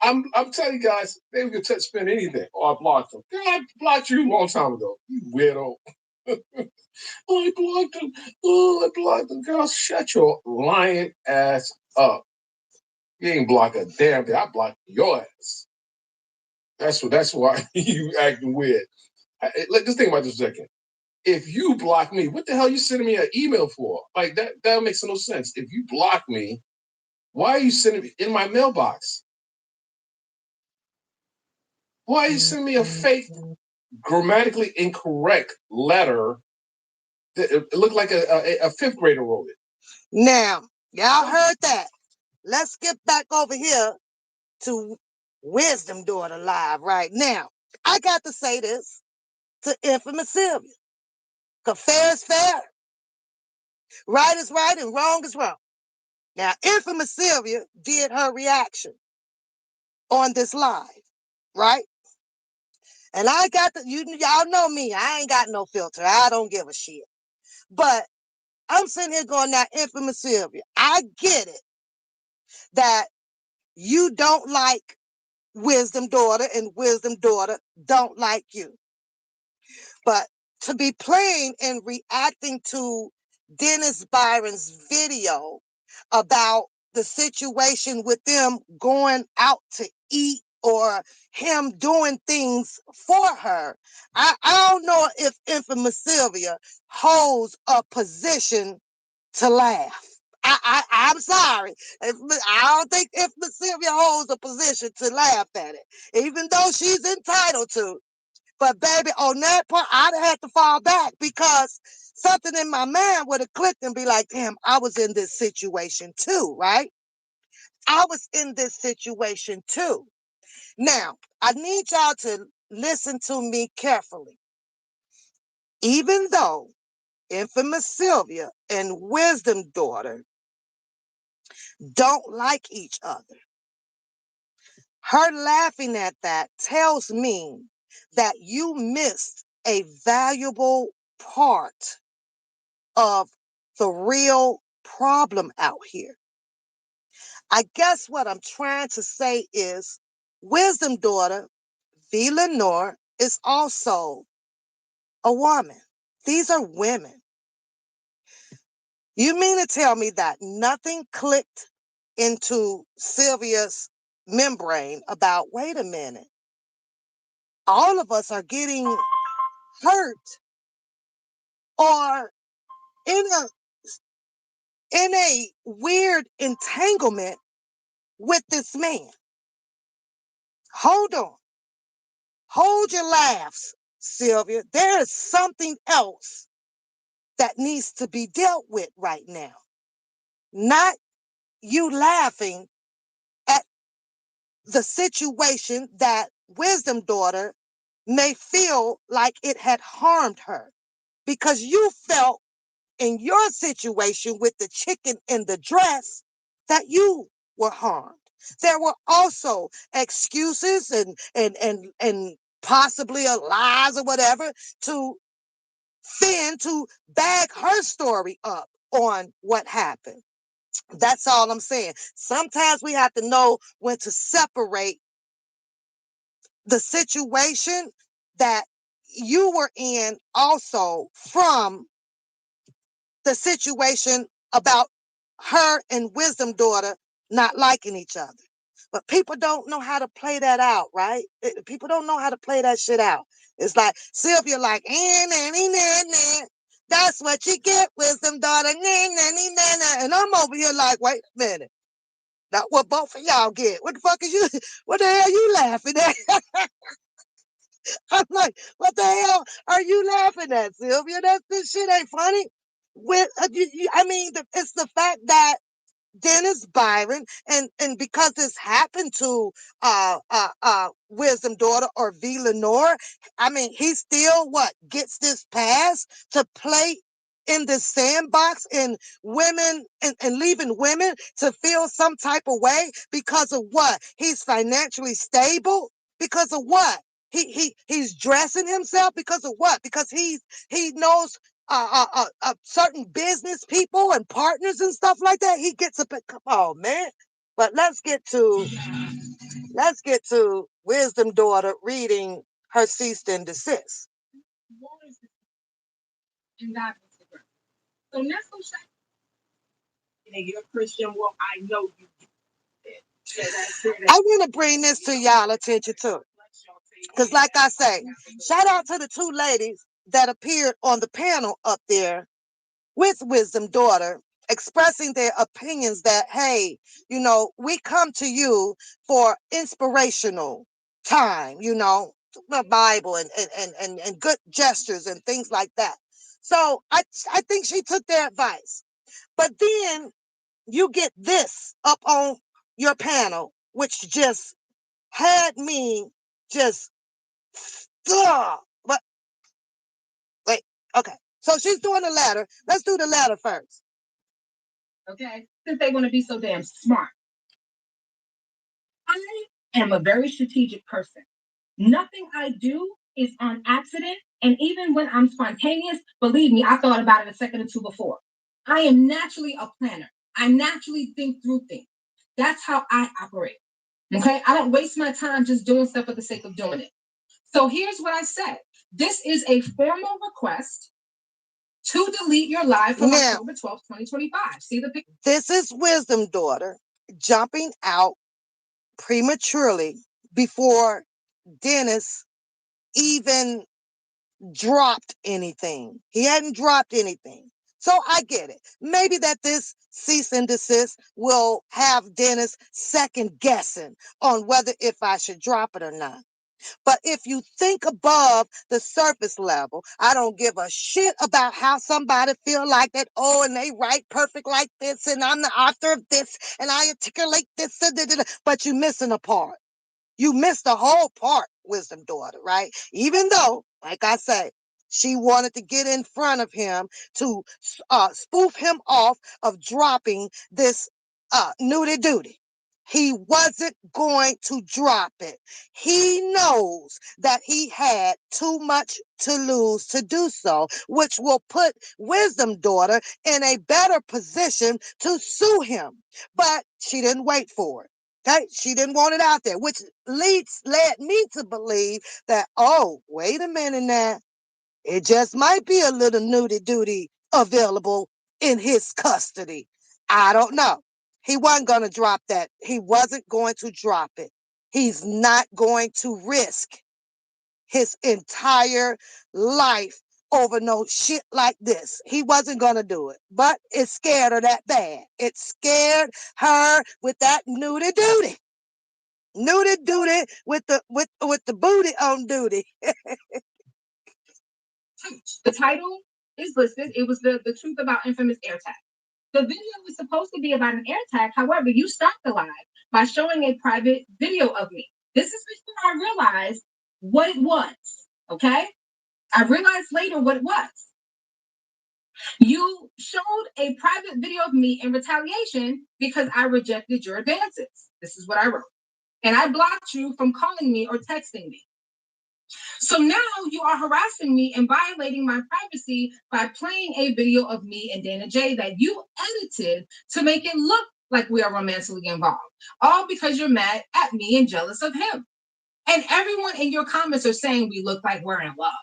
I'm telling you guys, they can spend anything. Oh, I blocked them. Girl, I blocked you a long time ago. You weirdo. Oh, I blocked them. Oh, I blocked them. Girl, shut your lying ass up. You ain't block a damn thing. I blocked your ass. That's why you acting weird. Just think about this a second. If you block me, what the hell are you sending me an email for? Like that makes no sense. If you block me, why are you sending me in my mailbox? Why are you sending me a fake, grammatically incorrect letter? It looked like a fifth grader wrote it. Now, y'all heard that. Let's get back over here to Wisdom Daughter Live right now. I got to say this to Infamous Sylvia. Because fair is fair. Right is right and wrong is wrong. Now, Infamous Sylvia did her reaction on this live, right? And I got y'all know me. I ain't got no filter. I don't give a shit. But I'm sitting here going, now, Infamous Sylvia, I get it that you don't like Wisdom Daughter and Wisdom Daughter don't like you. But to be playing and reacting to Dennis Byron's video about the situation with them going out to eat or him doing things for her. I don't know if infamous Sylvia holds a position to laugh. I'm sorry. I don't think infamous Sylvia holds a position to laugh at it, even though she's entitled to. But baby, on that part, I'd have had to fall back because something in my mind would have clicked and be like, damn, I was in this situation too, right? I was in this situation too. Now, I need y'all to listen to me carefully. Even though infamous Sylvia and wisdom daughter don't like each other, her laughing at that tells me that you missed a valuable part of the real problem out here. I guess what I'm trying to say is wisdom daughter, V. Lenore, is also a woman. These are women. You mean to tell me that nothing clicked into Sylvia's membrane about, wait a minute, all of us are getting hurt or in a weird entanglement with this man. Hold on. Hold your laughs, Sylvia. There is something else that needs to be dealt with right now. Not you laughing at the situation that wisdom daughter may feel like it had harmed her because you felt in your situation with the chicken in the dress that you were harmed. There were also excuses and possibly a lies or whatever to to bag her story up on what happened. That's all I'm saying. Sometimes we have to know when to separate the situation that you were in also from the situation about her and wisdom daughter not liking each other. But people don't know how to play that out, right? People don't know how to play that shit out. It's like Sylvia, like, nanny, nanny. That's what you get, wisdom daughter. Nanny, nanny, nanny. And I'm over here like, wait a minute. That's what both of y'all get. What the fuck is you? What the hell you laughing at? I'm like, what the hell are you laughing at, Sylvia? This shit ain't funny. I mean, it's the fact that Dennis Byron, and because this happened to Wisdom Daughter or V. Lenore, I mean, he still what gets this pass to play in the sandbox and women and leaving women to feel some type of way because of what? He's financially stable because of what? He's dressing himself because of what? Because he knows certain business people and partners and stuff like that. He gets a bit, come on, man. But let's get to Wisdom Daughter reading her cease and desist. And God was the girl. So Nestle shot. You're a Christian. Well, I know you. I want to bring this to y'all attention too. Because like I say, shout out to the two ladies that appeared on the panel up there with Wisdom Daughter, expressing their opinions that, hey, we come to you for inspirational time, the Bible and good gestures and things like that. So I think she took their advice. But then you get this up on your panel, which just had me just, but wait, okay. So she's doing the ladder. Let's do the ladder first. Okay, since they want to be so damn smart. I am a very strategic person. Nothing I do is on accident. And even when I'm spontaneous, believe me, I thought about it a second or two before. I am naturally a planner. I naturally think through things. That's how I operate. Okay, I don't waste my time just doing stuff for the sake of doing it. So here's what I said. This is a formal request to delete your live from October 12th, 2025. See the picture? This is Wisdom Daughter jumping out prematurely before Dennis even dropped anything. He hadn't dropped anything. So I get it. Maybe that this cease and desist will have Dennis second guessing on whether if I should drop it or not. But if you think above the surface level, I don't give a shit about how somebody feel like that. Oh, and they write perfect like this, and I'm the author of this, and I articulate this, but you missing a part. You missed the whole part, wisdom daughter, right? Even though, like I say, she wanted to get in front of him to spoof him off of dropping this nudie duty. He wasn't going to drop it. He knows that he had too much to lose to do so, which will put wisdom daughter in a better position to sue him. But she didn't wait for it. Okay, she didn't want it out there, which led me to believe that, oh, wait a minute now. It just might be a little nudie duty available in his custody. I don't know. He wasn't going to drop that. He wasn't going to drop it. He's not going to risk his entire life over no shit like this. He wasn't going to do it. But it scared her that bad. It scared her with that nudie duty. Nudie duty with the booty on duty. The title is listed. It was the truth about infamous AirTag. The video was supposed to be about an AirTag. However, you stopped the live by showing a private video of me. This is before I realized what it was. Okay? I realized later what it was. You showed a private video of me in retaliation because I rejected your advances. This is what I wrote. And I blocked you from calling me or texting me. So now you are harassing me and violating my privacy by playing a video of me and Dana J that you edited to make it look like we are romantically involved. All because you're mad at me and jealous of him. And everyone in your comments are saying we look like we're in love.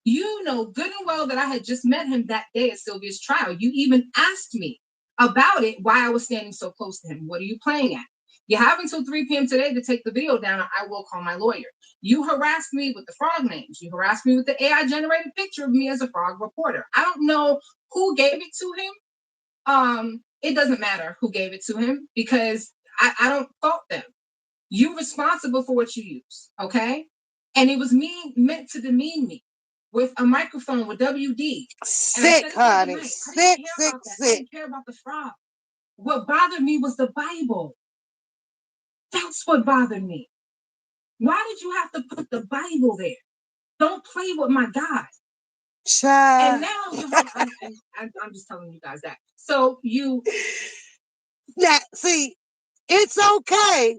You know good and well that I had just met him that day at Sylvia's trial. You even asked me about it, why I was standing so close to him. What are you playing at? You have until 3 p.m. today to take the video down, or I will call my lawyer. You harassed me with the frog names. You harassed me with the AI-generated picture of me as a frog reporter. I don't know who gave it to him. It doesn't matter who gave it to him because I don't fault them. You're responsible for what you use, okay? And it was meant to demean me with a microphone with WD. Sick, honey. Sick. I didn't care about the frog. What bothered me was the Bible. That's what bothered me. Why did you have to put the Bible there? Don't play with my God. Child. And now I'm just telling you guys that. So you. Now, see, it's okay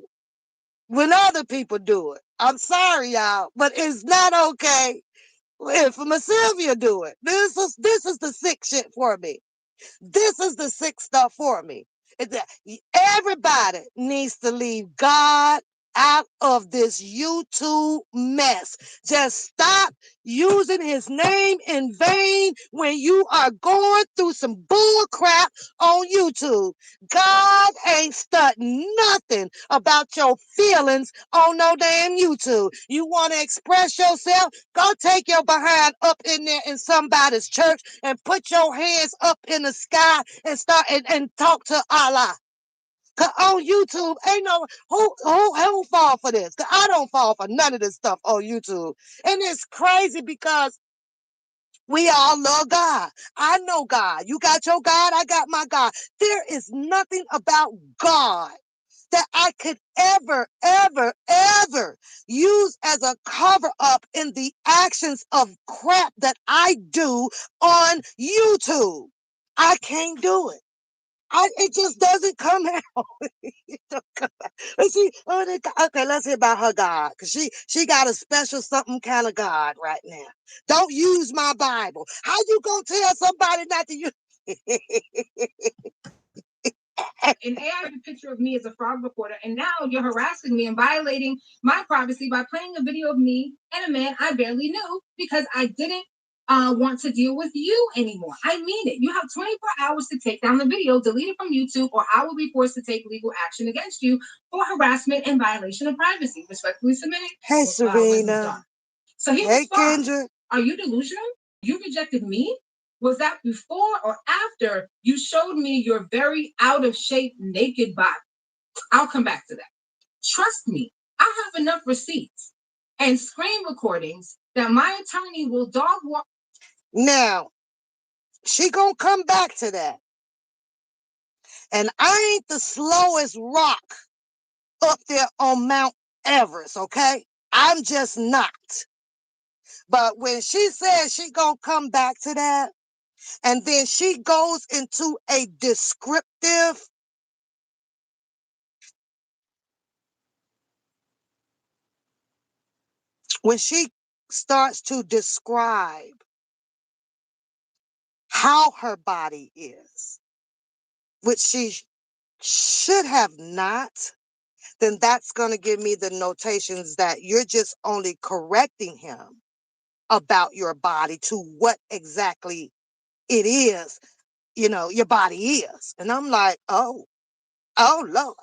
when other people do it. I'm sorry, y'all, but it's not okay if Sylvia do it. This is the sick shit for me. This is the sick stuff for me. Everybody needs to leave God out of this YouTube mess. Just stop using his name in vain when you are going through some bull crap on YouTube. God ain't studying nothing about your feelings on no damn YouTube. You want to express yourself? Go take your behind up in there in somebody's church and put your hands up in the sky and start and talk to Allah. Cause on YouTube, ain't no who fall for this. Cause I don't fall for none of this stuff on YouTube. And it's crazy because we all love God. I know God. You got your God, I got my God. There is nothing about God that I could ever use as a cover up in the actions of crap that I do on YouTube. I can't do it. It just doesn't come out. Let's see. Okay, let's hear about her God, because she got a special something kind of God right now. Don't use my Bible. How you gonna tell somebody not to use? An AI picture of me as a frog reporter, and now you're harassing me and violating my privacy by playing a video of me and a man I barely knew because I didn't want to deal with you anymore. I mean it. You have 24 hours to take down the video, delete it from YouTube, or I will be forced to take legal action against you for harassment and violation of privacy. Respectfully submitted. Hey, Serena. So he Hey, responds, Kendra. are you delusional? You rejected me? Was that before or after you showed me your very out of shape naked body? I'll come back to that. Trust me, I have enough receipts and screen recordings that my attorney will dog walk. Now, she gonna come back to that. And I ain't the slowest rock up there on Mount Everest, okay? I'm just not. But when she says she gonna come back to that, and then she goes into a descriptive, when she starts to describe how her body is, which she should have not, then that's going to give me the notations that you're just only correcting him about your body to what exactly it is, your body is. And I'm like, oh, Lord.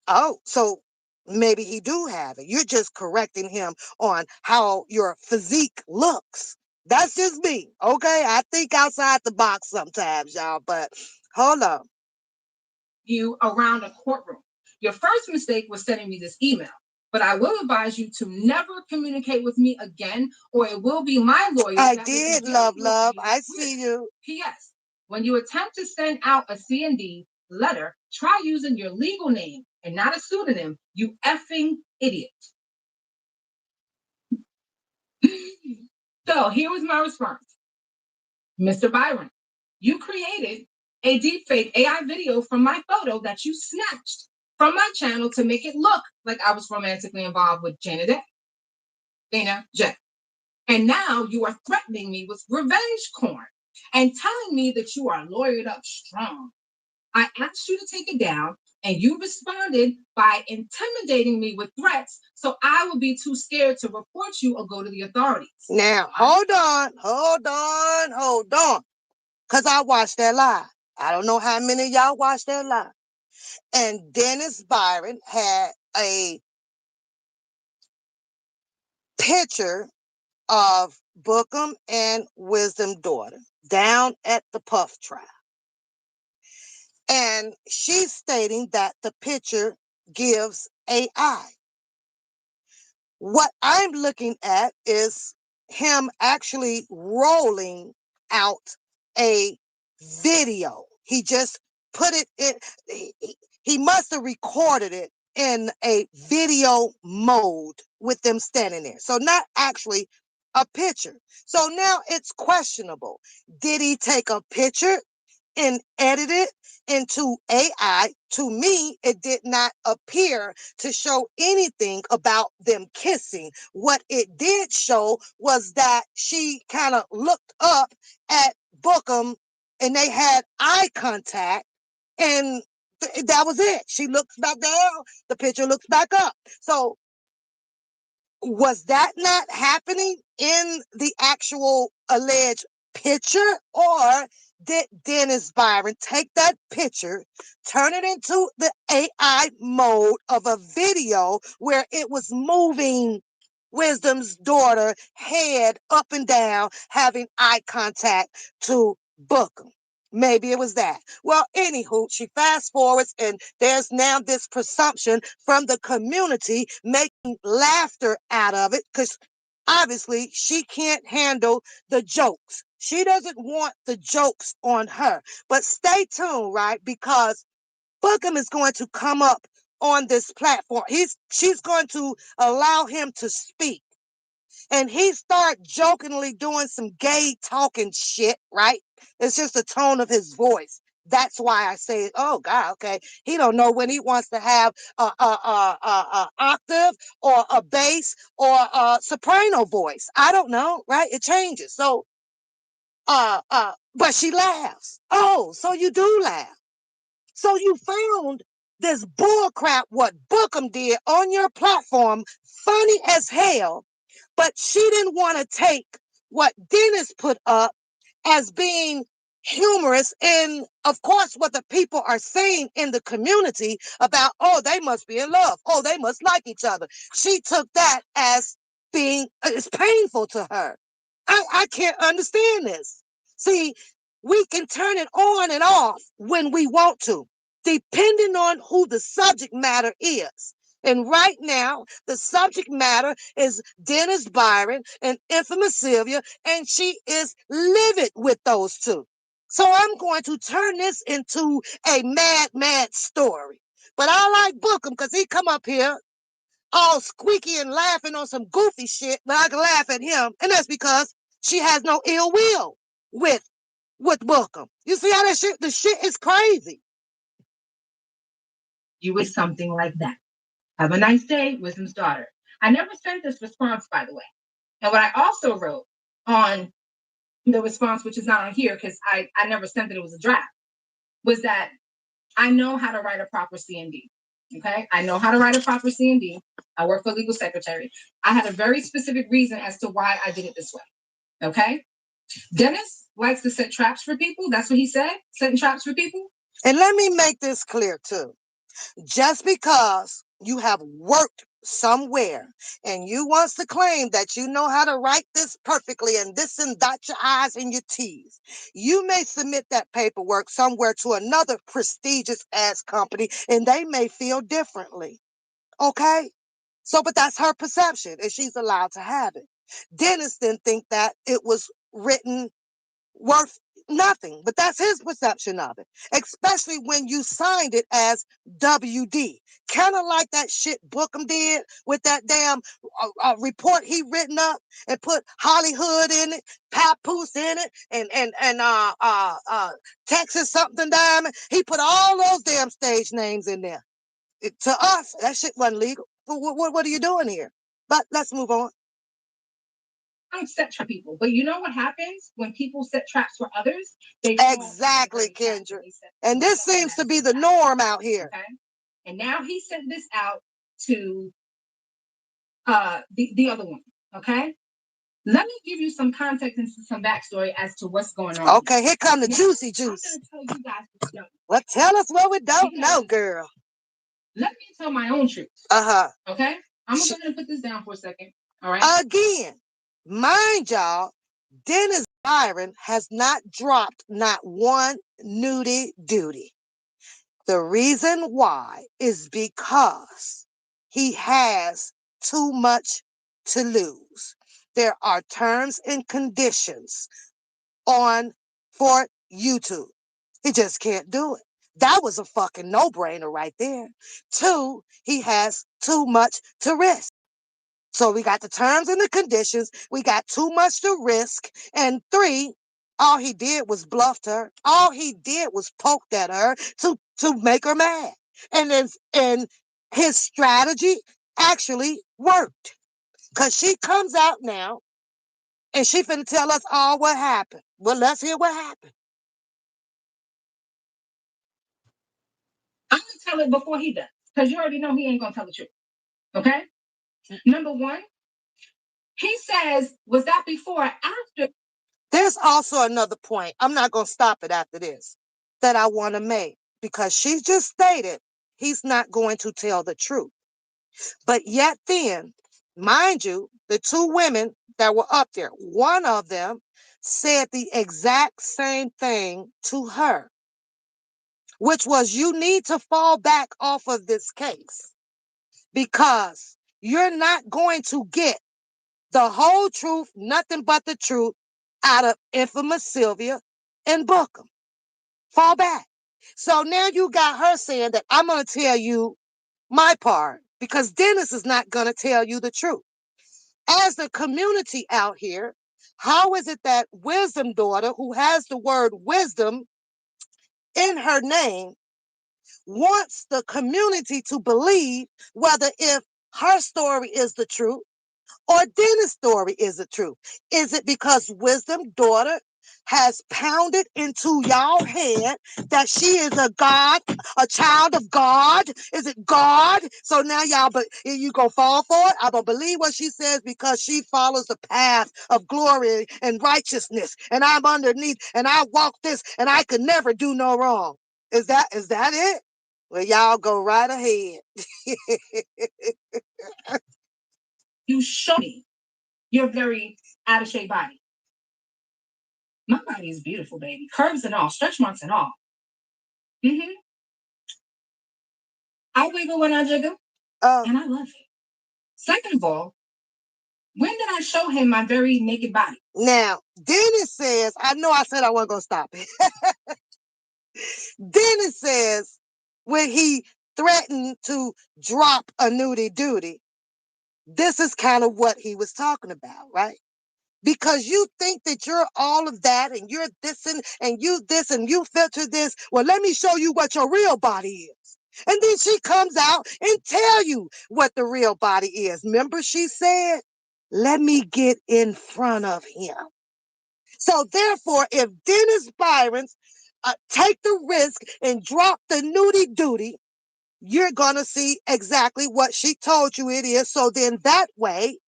Oh, so maybe he do have it. You're just correcting him on how your physique looks. That's just me, okay? I think outside the box sometimes, y'all, but hold on. You around a courtroom. Your first mistake was sending me this email, but I will advise you to never communicate with me again, or it will be my lawyer. I did, love. I see you. P.S. When you attempt to send out a C&D letter, try using your legal name and not a pseudonym, you effing idiot. So here was my response. Mr. Byron, you created a deepfake AI video from my photo that you snatched from my channel to make it look like I was romantically involved with Dana J. And now you are threatening me with revenge porn and telling me that you are lawyered up strong. I asked you to take it down, and you responded by intimidating me with threats, so I would be too scared to report you or go to the authorities. Now, hold on. Because I watched that live. I don't know how many of y'all watched that live. And Dennis Byron had a picture of Bookham and Wisdom daughter down at the Puff trial. And she's stating that the picture gives AI. What I'm looking at is him actually rolling out a video. He just put it in, he must have recorded it in a video mode with them standing there. So not actually a picture. So now it's questionable. Did he take a picture and edit it into AI? To me, it did not appear to show anything about them kissing. What it did show was that she kind of looked up at Bookham and they had eye contact, and that was it. She looks back down, the picture looks back up. So was that not happening in the actual alleged picture, or did Dennis Byron take that picture, turn it into the AI mode of a video where it was moving Wisdom's daughter head up and down, having eye contact to Bookham? Maybe it was that. Well, anywho, she fast forwards, and there's now this presumption from the community making laughter out of it because obviously she can't handle the jokes. She doesn't want the jokes on her. But stay tuned, right? Because Bookham is going to come up on this platform. She's going to allow him to speak. And he start jokingly doing some gay talking shit, right? It's just the tone of his voice. That's why I say, oh God, okay. He don't know when he wants to have a octave or a bass or a soprano voice. I don't know, right? It changes. So, but she laughs. Oh, so you do laugh. So you found this bullcrap what Bookham did on your platform funny as hell, but she didn't want to take what Dennis put up as being humorous, and of course what the people are saying in the community about, oh, they must be in love, oh, they must like each other. She took that as being, it's painful to her. I can't understand this. See, we can turn it on and off when we want to, depending on who the subject matter is. And right now, the subject matter is Dennis Byron and Infamous Sylvia, and she is livid with those two. So I'm going to turn this into a mad story. But I like Bookham because he come up here all squeaky and laughing on some goofy shit, but I can laugh at him. And that's because she has no ill will with Bookham. You see how the shit is crazy. You was something like that. Have a nice day, Wisdom's daughter. I never sent this response, by the way. And what I also wrote on the response, which is not on here because I never sent it was a draft, was that I know how to write a proper C&D. Okay? I know how to write a proper C&D. I work for legal secretary. I had a very specific reason as to why I did it this way. Okay? Dennis likes to set traps for people. That's what he said, setting traps for people. And let me make this clear too. Just because you have worked somewhere and you wants to claim that you know how to write this perfectly and this and dot your I's and your T's, you may submit that paperwork somewhere to another prestigious ass company and they may feel differently. Okay? So, but that's her perception and she's allowed to have it. Dennis didn't think that it was written worth nothing, but that's his perception of it, especially when you signed it as WD. Kind of like that shit Bookham did with that damn report he written up and put Hollywood in it, Papoose in it, and Texas something diamond. He put all those damn stage names in there. To us, that shit wasn't legal. What are you doing here? But let's move on. I set for people, but you know what happens when people set traps for others? They exactly, Kendra. And this seems to be the norm out here. Okay? And now he sent this out to the other one. Okay. Let me give you some context and some backstory as to what's going on. Okay, here come the juicy juice. I'm going to tell you guys what we don't. Well, tell us what we don't know, girl. Let me tell my own truth. Okay? I'm going to put this down for a second. All right? Again, mind y'all, Dennis Byron has not dropped not one nudie duty. The reason why is because he has too much to lose. There are terms and conditions for YouTube. He just can't do it. That was a fucking no-brainer right there. 2, he has too much to risk. So we got the terms and the conditions. We got too much to risk. And 3, all he did was bluffed her. All he did was poked at her to make her mad. And his strategy actually worked. Because she comes out now and she finna tell us all what happened. Well, let's hear what happened. I'm going to tell it before he does. Because you already know he ain't going to tell the truth. Okay? Number 1, he says, was that before or after? There's also another point. I'm not going to stop it after this that I want to make because she just stated he's not going to tell the truth. But yet then, mind you, the 2 women that were up there, one of them said the exact same thing to her, which was you need to fall back off of this case because you're not going to get the whole truth, nothing but the truth out of Infamous Sylvia and Bookham. Fall back. So now you got her saying that I'm going to tell you my part because Dennis is not going to tell you the truth. As the community out here, how is it that Wisdom Daughter, who has the word wisdom in her name, wants the community to believe whether if her story is the truth or Dennis' story is the truth? Is it because Wisdom Daughter has pounded into y'all head that she is a God, a child of God. Is it God? So now y'all, but you gonna fall for it? I'm gonna believe what she says because she follows the path of glory and righteousness. And I'm underneath and I walk this and I could never do no wrong. Is that it? Well, y'all go right ahead. You show me your very out of shape body. My body is beautiful, baby. Curves and all, stretch marks and all. Mm-hmm. I wiggle when I jiggle, and I love it. Second of all, when did I show him my very naked body? Now, Dennis says, I know I said I wasn't going to stop it. Dennis says, when he threatened to drop a nudie duty, this is kind of what he was talking about, right? Because you think that you're all of that and you're this and you this and you filter this. Well, let me show you what your real body is. And then she comes out and tell you what the real body is. Remember she said, let me get in front of him. So therefore, if Dennis Byron's take the risk and drop the nudie duty, you're going to see exactly what she told you it is. So then that way,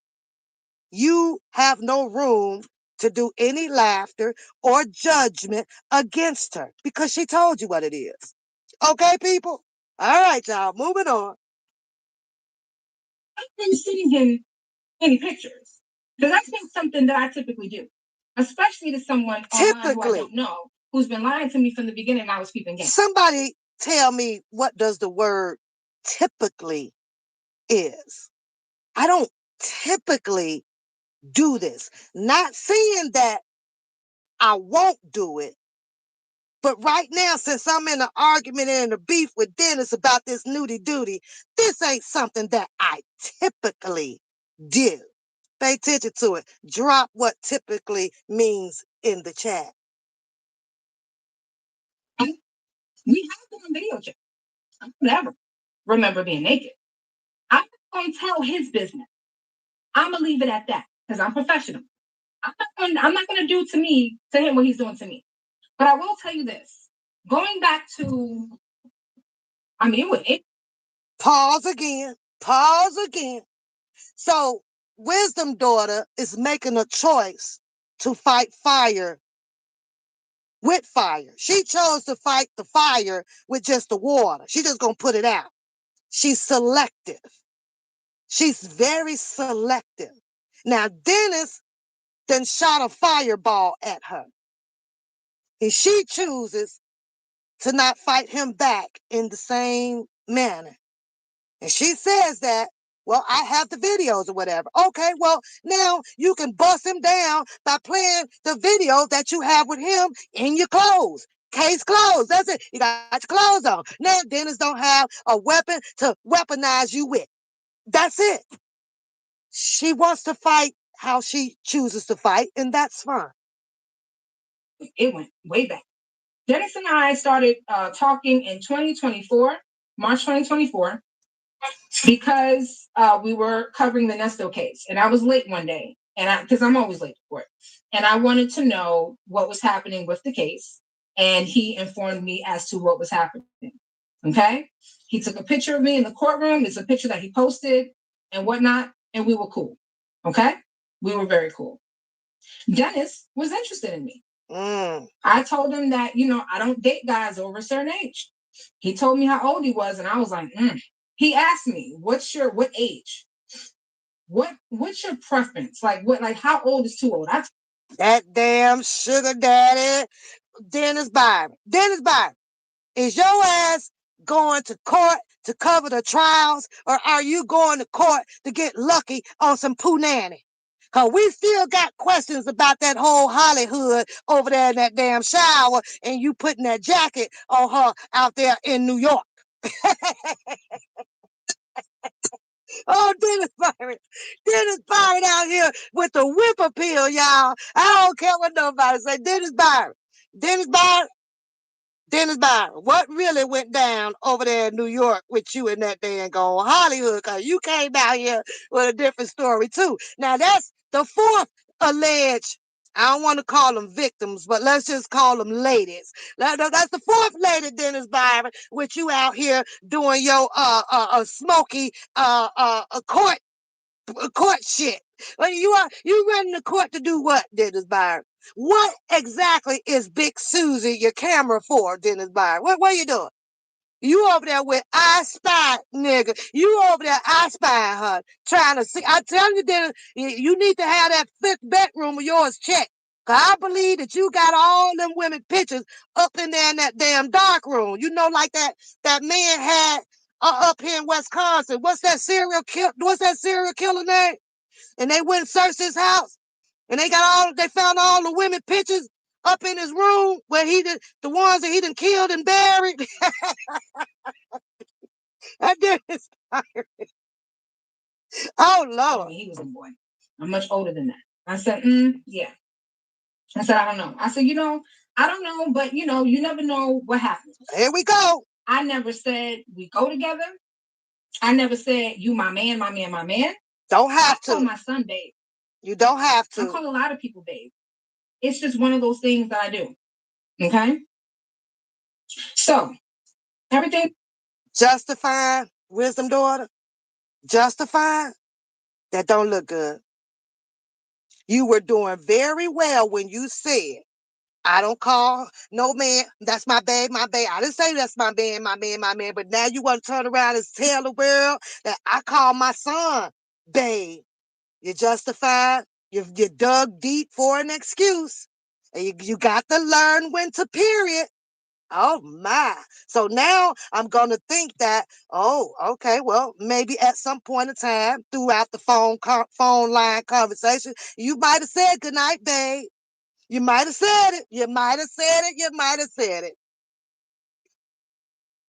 you have no room to do any laughter or judgment against her because she told you what it is. Okay, people? All right, y'all, moving on. I've been sending him any pictures because that's not something that I typically do, especially to someone online who I don't know, who's been lying to me from the beginning and I was peeping game. Somebody tell me, what does the word typically is? I don't typically do this. Not saying that I won't do it, but right now, since I'm in an argument and a beef with Dennis about this nudie duty, this ain't something that I typically do. Pay attention to it. Drop what typically means in the chat. We have been on video chat. I never remember being naked. I'm not going to tell his business. I'm going to leave it at that because I'm professional. I'm not going to do to him what he's doing to me. But I will tell you this. Going back to, Pause again. Pause again. So, Wisdom Daughter is making a choice to fight fire with fire. She chose to fight the fire with just the water. She just gonna put it out. She's selective. She's very selective. Now, Dennis then shot a fireball at her. And she chooses to not fight him back in the same manner. And she says that, well, I have the videos or whatever. Okay, well, now you can bust him down by playing the video that you have with him in your clothes. Case closed. That's it. You got your clothes on. Now Dennis don't have a weapon to weaponize you with. That's it. She wants to fight how she chooses to fight, and that's fine. It went way back. Dennis and I started talking in 2024, March 2024, because we were covering the Nesto case. And I was late one day, and because I'm always late for it. And I wanted to know what was happening with the case. And he informed me as to what was happening. Okay? He took a picture of me in the courtroom. It's a picture that he posted and whatnot. And we were cool. Okay? We were very cool. Dennis was interested in me. I told him that, I don't date guys over a certain age. He told me how old he was, and I was like, He asked me, what age? What's your preference? Like how old is too old? That damn sugar daddy, Dennis Byron. Dennis Byron, is your ass going to court to cover the trials, or are you going to court to get lucky on some punani? Because we still got questions about that whole Hollywood over there in that damn shower and you putting that jacket on her out there in New York. Oh, Dennis Byron. Dennis Byron out here with the whip appeal, y'all. I don't care what nobody say. Dennis Byron. Dennis Byron. Dennis Byron, what really went down over there in New York with you and that dang on Hollywood? Because you came out here with a different story, too. Now, that's the fourth alleged I don't want to call them victims, but let's just call them ladies. That's the fourth lady, Dennis Byron, with you out here doing your smoky court shit. Well, you running the court to do what, Dennis Byron? What exactly is Big Susie your camera for, Dennis Byron? What are you doing? You over there with I Spy, nigga. You over there I Spy her, trying to see. I tell you, Dennis, you need to have that fifth bedroom of yours checked. Cause I believe that you got all them women pictures up in there in that damn dark room. You know, like that man had up here in Wisconsin. What's that serial killer name? And they went and searched his house, and they found all the women pictures up in his room where the ones that he done killed and buried. I did his Oh Lord. He was a boy. I'm much older than that. I said, yeah. I said, I don't know. I said, I don't know, but you never know what happens. Here we go. I never said we go together. I never said you my man, my man, my man. Don't have to. I call my son babe. You don't have to. I call a lot of people babe. It's just one of those things that I do. Okay? So, everything. Justifying, wisdom daughter. Justifying. That don't look good. You were doing very well when you said, I don't call no man. That's my babe, my babe. I didn't say that's my man, my man, my man. But now you want to turn around and tell the world that I call my son babe. You justified. You dug deep for an excuse. And you got to learn when to period. Oh my. So now I'm going to think that, oh, okay, well, maybe at some point in time throughout the phone line conversation, you might have said goodnight, babe. You might have said it. You might have said it. You might have said it.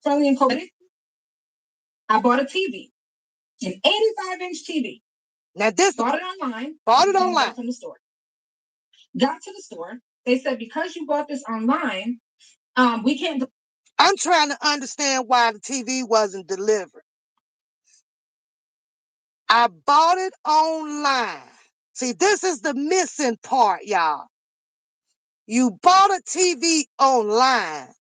Early in COVID, I bought a TV, an 85-inch TV. Now this bought it online. Bought it online from the store. Got to the store. They said because you bought this online, we can't. I'm trying to understand why the TV wasn't delivered. I bought it online. See, this is the missing part, y'all. You bought a TV online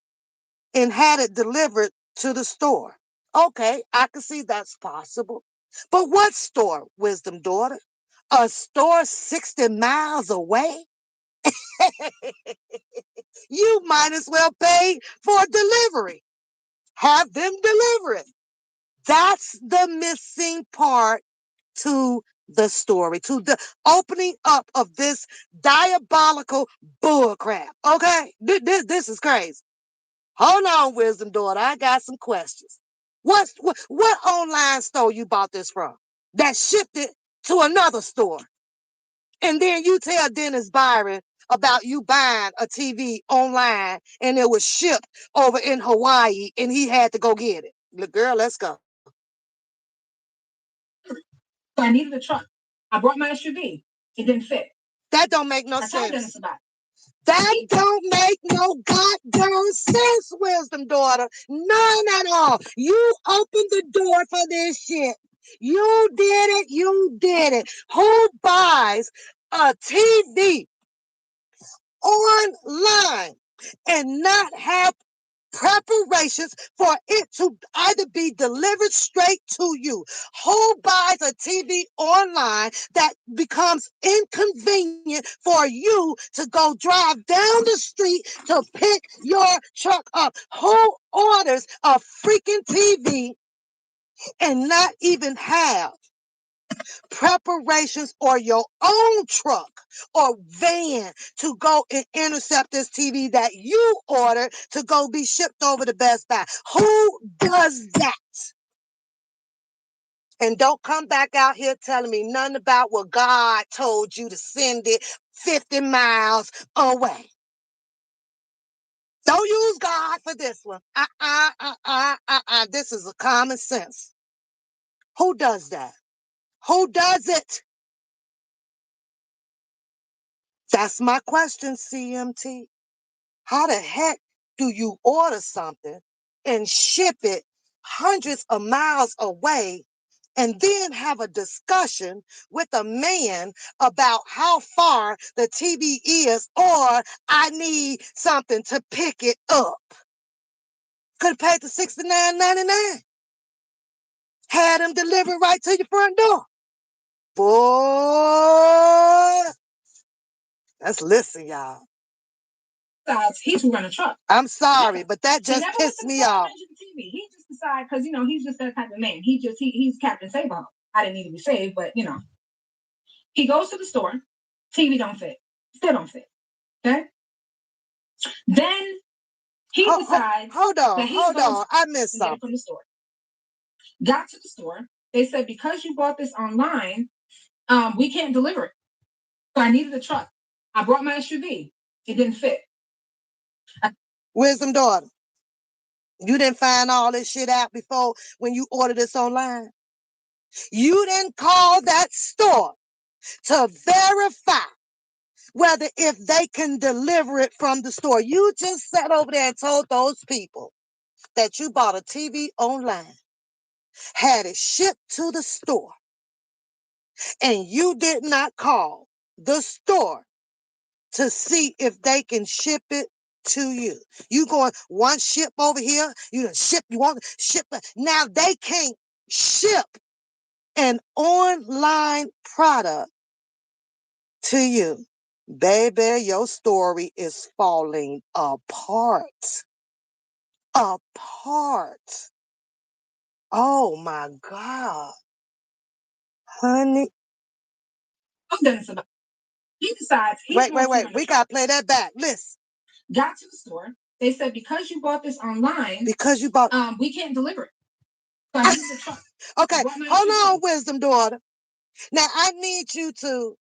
and had it delivered to the store. Okay, I can see that's possible. But what store, wisdom daughter? A store 60 miles away? You might as well pay for delivery. Have them deliver it. That's the missing part to the story, to the opening up of this diabolical bullcrap. Okay? This is crazy. Hold on, wisdom daughter. I got some questions. What online store you bought this from that shipped it to another store? And then you tell Dennis Byron about you buying a TV online and it was shipped over in Hawaii and he had to go get it. Look, girl, let's go. So I needed a truck. I brought my SUV. It didn't fit. That don't make no I told Dennis sense. about it. That don't make no goddamn sense, wisdom daughter. None at all. You opened the door for this shit. You did it. You did it. Who buys a TV online and not have preparations for it to either be delivered straight to you? Who buys a TV online that becomes inconvenient for you to go drive down the street to pick your truck up? Who orders a freaking TV and not even have preparations or your own truck or van to go and intercept this TV that you ordered to go be shipped over to Best Buy? Who does that? And don't come back out here telling me nothing about what God told you to send it 50 miles away. Don't use God for this one. This is a common sense. Who does that? Who does it? That's my question, CMT. How the heck do you order something and ship it hundreds of miles away and then have a discussion with a man about how far the TV is, or I need something to pick it up. Could have paid the $69.99. Had him delivered right to your front door. Boy, let's listen, y'all. He's running a truck. I'm sorry, but that just pissed me off. TV. He just decided, because he's just that type of man. He's Captain Save-All. I didn't need to be saved, but he goes to the store. TV don't fit. Still don't fit. Okay. Then he decides. Hold on. I missed something. Get it from the store. Got to the store. They said, because you bought this online, we can't deliver it. So I needed a truck. I brought my SUV. It didn't fit. Wisdom daughter, you didn't find all this shit out before when you ordered this online? You didn't call that store to verify whether if they can deliver it from the store. You just sat over there and told those people that you bought a TV online, had it shipped to the store, and you did not call the store to see if they can ship it to you. You going one ship over here, you want to ship it. Now they can't ship an online product to you. Baby, your story is falling apart. Apart. Oh my God. Honey. He decides wait. We got to play that back. Listen. Got to the store. They said, because you bought this online, we can't deliver it. So I need the truck. Okay, hold on, wisdom daughter. Now I need you to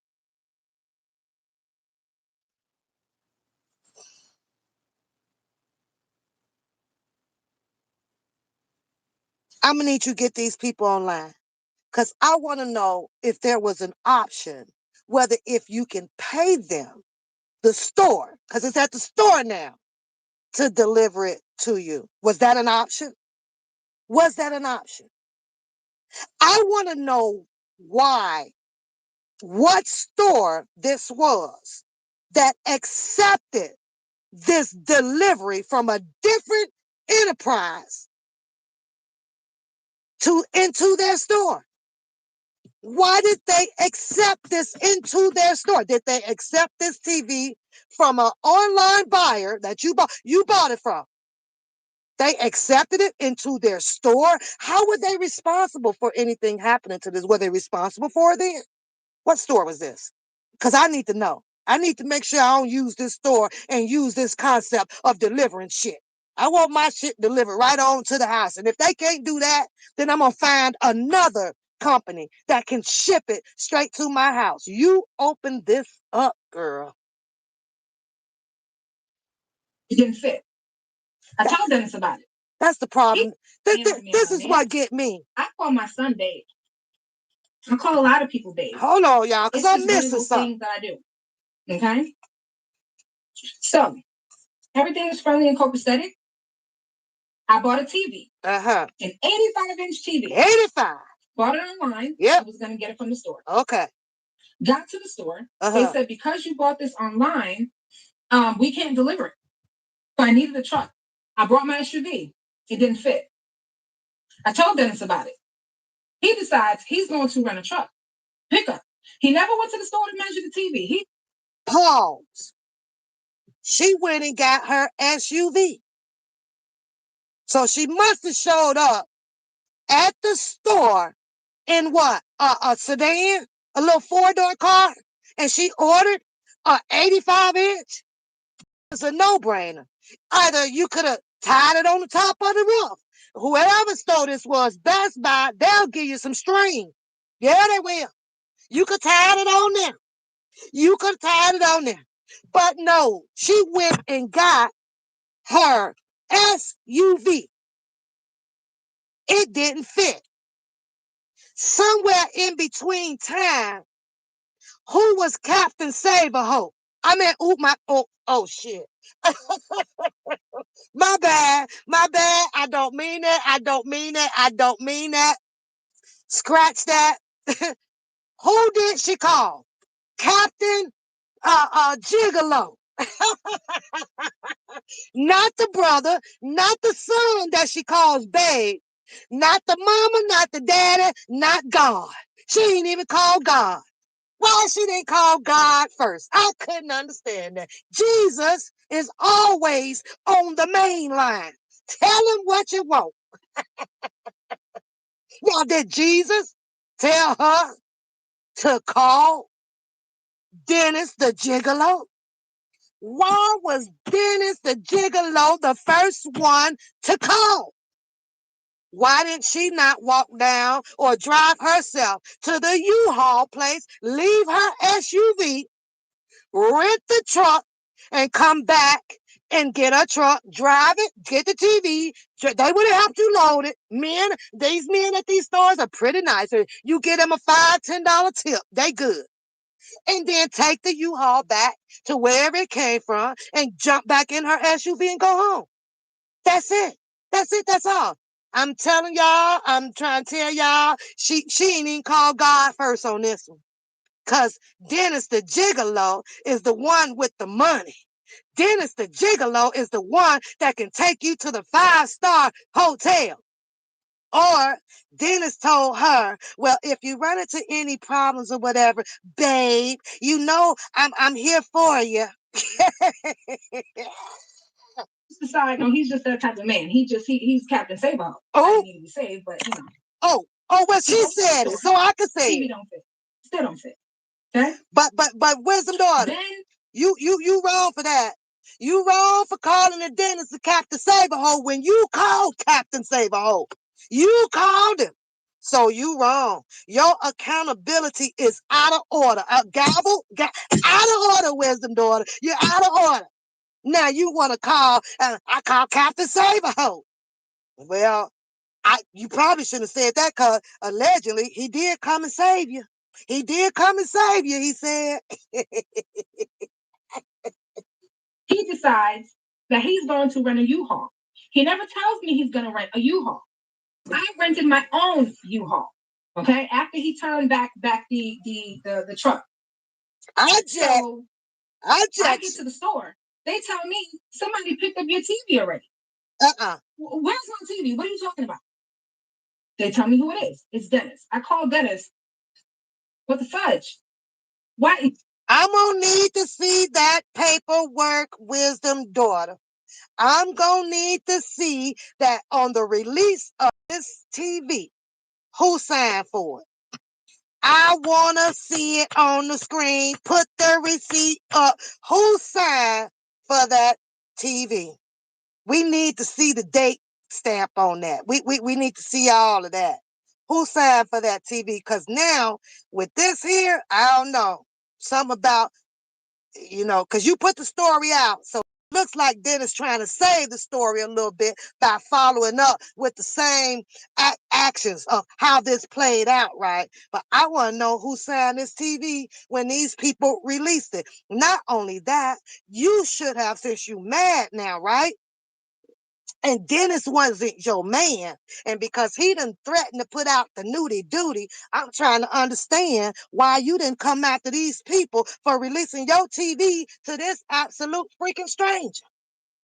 I'm gonna need you to get these people online, because I want to know if there was an option, whether if you can pay them, the store, because it's at the store now, to deliver it to you. Was that an option? Was that an option? I want to know what store this was that accepted this delivery from a different enterprise into their store. Why did they accept this into their store? Did they accept this TV from an online buyer that you bought it from? They accepted it into their store. How were they responsible for anything happening to this? Were they responsible for it then? What store was this? Because I need to know. I need to make sure I don't use this store and use this concept of delivering shit. I want my shit delivered right on to the house. And if they can't do that, then I'm going to find another company that can ship it straight to my house. You open this up, girl. It didn't fit. I told Dennis about it. That's the problem. This is what get me. I call my son Dave. I call a lot of people Dave. Hold on, y'all, because I'm missing something. Things that I do. Okay? So, everything is friendly and copacetic. I bought a TV. An 85-inch TV. 85. Bought it online. Yep. I was going to get it from the store. Okay. Got to the store. They said, because you bought this online, we can't deliver it. So I needed a truck. I brought my SUV. It didn't fit. I told Dennis about it. He decides he's going to rent a truck. Pickup. He never went to the store to measure the TV. Pause. She went and got her SUV. So she must have showed up at the store in what? A sedan? A little 4-door car? And she ordered a 85-inch? It's a no-brainer. Either you could have tied it on the top of the roof. Whoever store this was, Best Buy, they'll give you some string. Yeah, they will. You could tie it on there. You could tie it on there. But no, she went and got her SUV. It didn't fit. Somewhere in between time, who was Captain Saberhope? I mean, oh shit. My bad. I don't mean that. Scratch that. Who did she call? Captain Gigolo. Not the brother, not the son that she calls babe, not the mama, not the daddy, not God. She ain't even called God. Why she didn't call God first? I couldn't understand that. Jesus is always on the main line. Tell him what you want. Now, did Jesus tell her to call Dennis the Gigolo? Why was Dennis the Gigolo the first one to call? Why didn't she not walk down or drive herself to the U-Haul place, leave her SUV, rent the truck, and come back and get a truck, drive it, get the TV. They would have helped you load it. These men at these stores are pretty nice. You get them a $5, $10 tip. They good. And then take the U-Haul back to wherever it came from and jump back in her SUV and go home. That's it. That's it. That's all. I'm telling y'all, I'm trying to tell y'all, she ain't even called God first on this one. Because Dennis the Gigolo is the one with the money. Dennis the Gigolo is the one that can take you to the 5-star hotel. Or Dennis told her, well, if you run into any problems or whatever, babe, you know I'm here for you. Decide, no, he's just that type of man. He's Captain Sabo. Oh, I need to be saved, but you know. Oh, well, she said it, so I could say TV it. don't fit. Still don't fit. Okay. But wisdom daughter, Then you wrong for that. You wrong for calling the Dennis the Captain Saberhole when you called Captain Saberhole. You called him. So you wrong. Your accountability is out of order. Out of order, wisdom daughter. You're out of order. Now you want to call, I call Captain Saberhole. Well, you probably shouldn't have said that because allegedly he did come and save you. He did come and save you, he said. he decides that he's going to rent a U-Haul. He never tells me he's going to rent a U-Haul. I rented my own U-Haul. Okay, after he turned back the truck. I get to the store. They tell me somebody picked up your TV already. Where's my TV? What are you talking about? They tell me who it is. It's Dennis. I call Dennis. What the fudge? Why? I'm going to need to see that paperwork, wisdom daughter. I'm going to need to see that on the release of this TV, who signed for it. I want to see it on the screen. Put the receipt up. Who signed for that TV? We need to see the date stamp on that. We need to see all of that. Who signed for that TV? Because now with this here, I don't know. Something about, because you put the story out. So it looks like Dennis trying to save the story a little bit by following up with the same actions of how this played out, right? But I want to know who signed this TV when these people released it. Not only that, you should have, since you mad now, right? And Dennis wasn't your man. And because he done threatened to put out the nudie duty, I'm trying to understand why you didn't come after these people for releasing your TV to this absolute freaking stranger.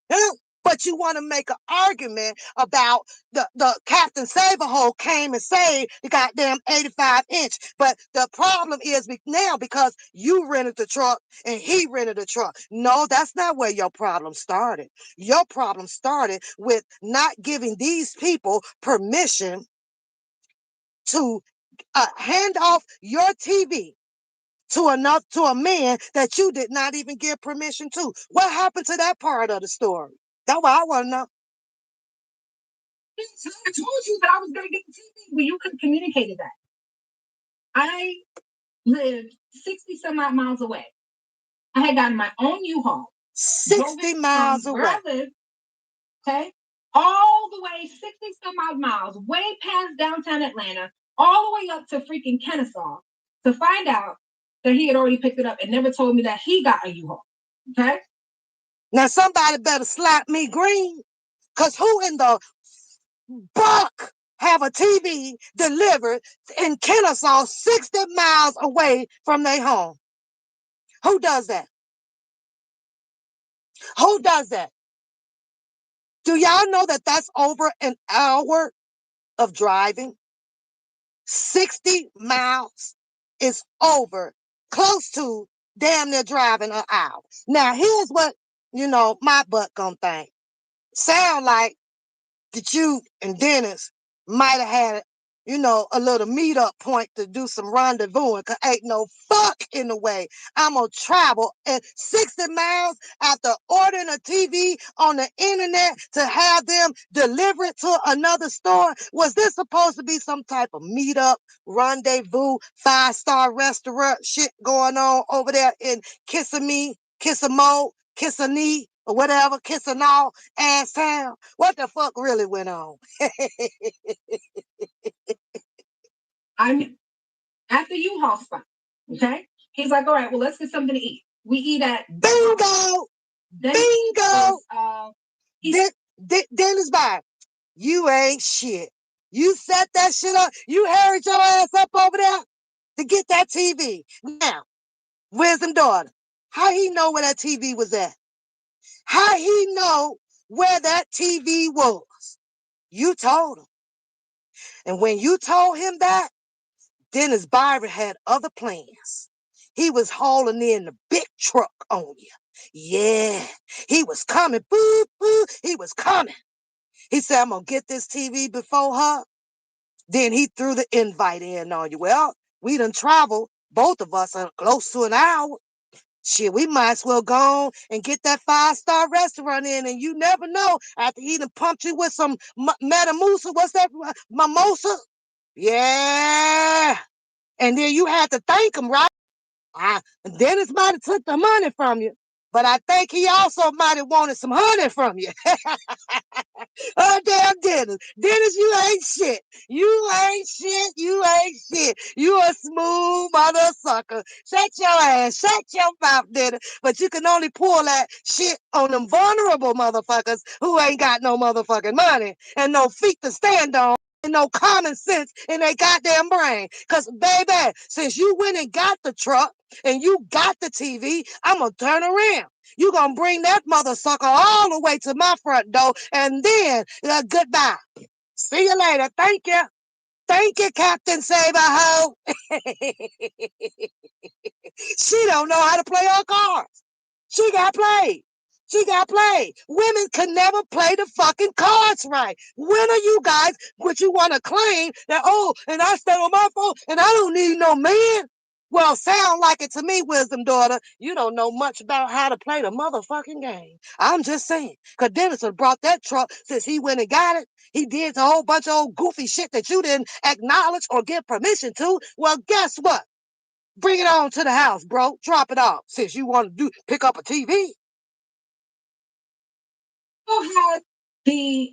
Huh? But you want to make an argument about the Captain Saberhole came and saved the goddamn 85-inch. But the problem is now because you rented the truck and he rented the truck. No, that's not where your problem started. Your problem started with not giving these people permission to hand off your TV to a man that you did not even give permission to. What happened to that part of the story? That's what I want to know. I told you that I was going to get the TV, but you couldn't communicate that. I lived 60 some odd miles away. I had gotten my own U-Haul. 60 miles away. Where I live, okay? All the way 60 some odd miles, way past downtown Atlanta, all the way up to freaking Kennesaw to find out that he had already picked it up and never told me that he got a U-Haul. Okay? Now somebody better slap me green. Because who in the buck have a TV delivered in Kennesaw 60 miles away from their home? Who does that? Who does that? Do y'all know that that's over an hour of driving? 60 miles is over, close to damn near driving an hour. Now, here's what, my butt gonna think. Sound like that you and Dennis might have had, a little meetup point to do some rendezvousing, because ain't no fuck in the way I'm going to travel at 60 miles after ordering a TV on the internet to have them deliver it to another store. Was this supposed to be some type of meetup, rendezvous, 5-star restaurant shit going on over there in Kissimmee, Kissamo, Kissany, or whatever, Kissanall, ass town? What the fuck really went on? I'm at the U-Haul spot. Okay. He's like, all right, well, let's get something to eat. We eat at Bingo! Bingo! Dennis Byron, you ain't shit. You set that shit up. You hurried your ass up over there to get that TV. Now, wisdom daughter, how he know where that TV was at? How he know where that TV was? You told him. And when you told him that, Dennis Byron had other plans. He was hauling in the big truck on you. Yeah, he was coming. Boo, boo, he was coming. He said, I'm going to get this TV before her. Then he threw the invite in on you. Well, we done traveled, both of us, close to an hour. Shit, we might as well go on and get that 5-star restaurant in, and you never know. After he done pumped you with some Metamucil, what's that? Mimosa? Yeah. And then you had to thank him, right? Dennis might have took the money from you, but I think he also might have wanted some honey from you. Oh, damn Dennis. Dennis, you ain't shit. You ain't shit. You ain't shit. You a smooth mother sucker. Shut your ass. Shut your mouth, Dennis. But you can only pull that shit on them vulnerable motherfuckers who ain't got no motherfucking money and no feet to stand on and no common sense in their goddamn brain. Because, baby, since you went and got the truck and you got the TV, I'm going to turn around. You gonna bring that mother sucker all the way to my front door, and then goodbye. See you later. Thank you. Thank you, Captain Saberho. She don't know how to play her cards. She got played. She got played. Women can never play the fucking cards right. When are you guys, would you want to claim that, and I stay on my phone and I don't need no man? Well, sound like it to me, wisdom daughter. You don't know much about how to play the motherfucking game. I'm just saying. Because Dennis had brought that truck since he went and got it. He did a whole bunch of old goofy shit that you didn't acknowledge or give permission to. Well, guess what? Bring it on to the house, bro. Drop it off since you want to pick up a TV. Had the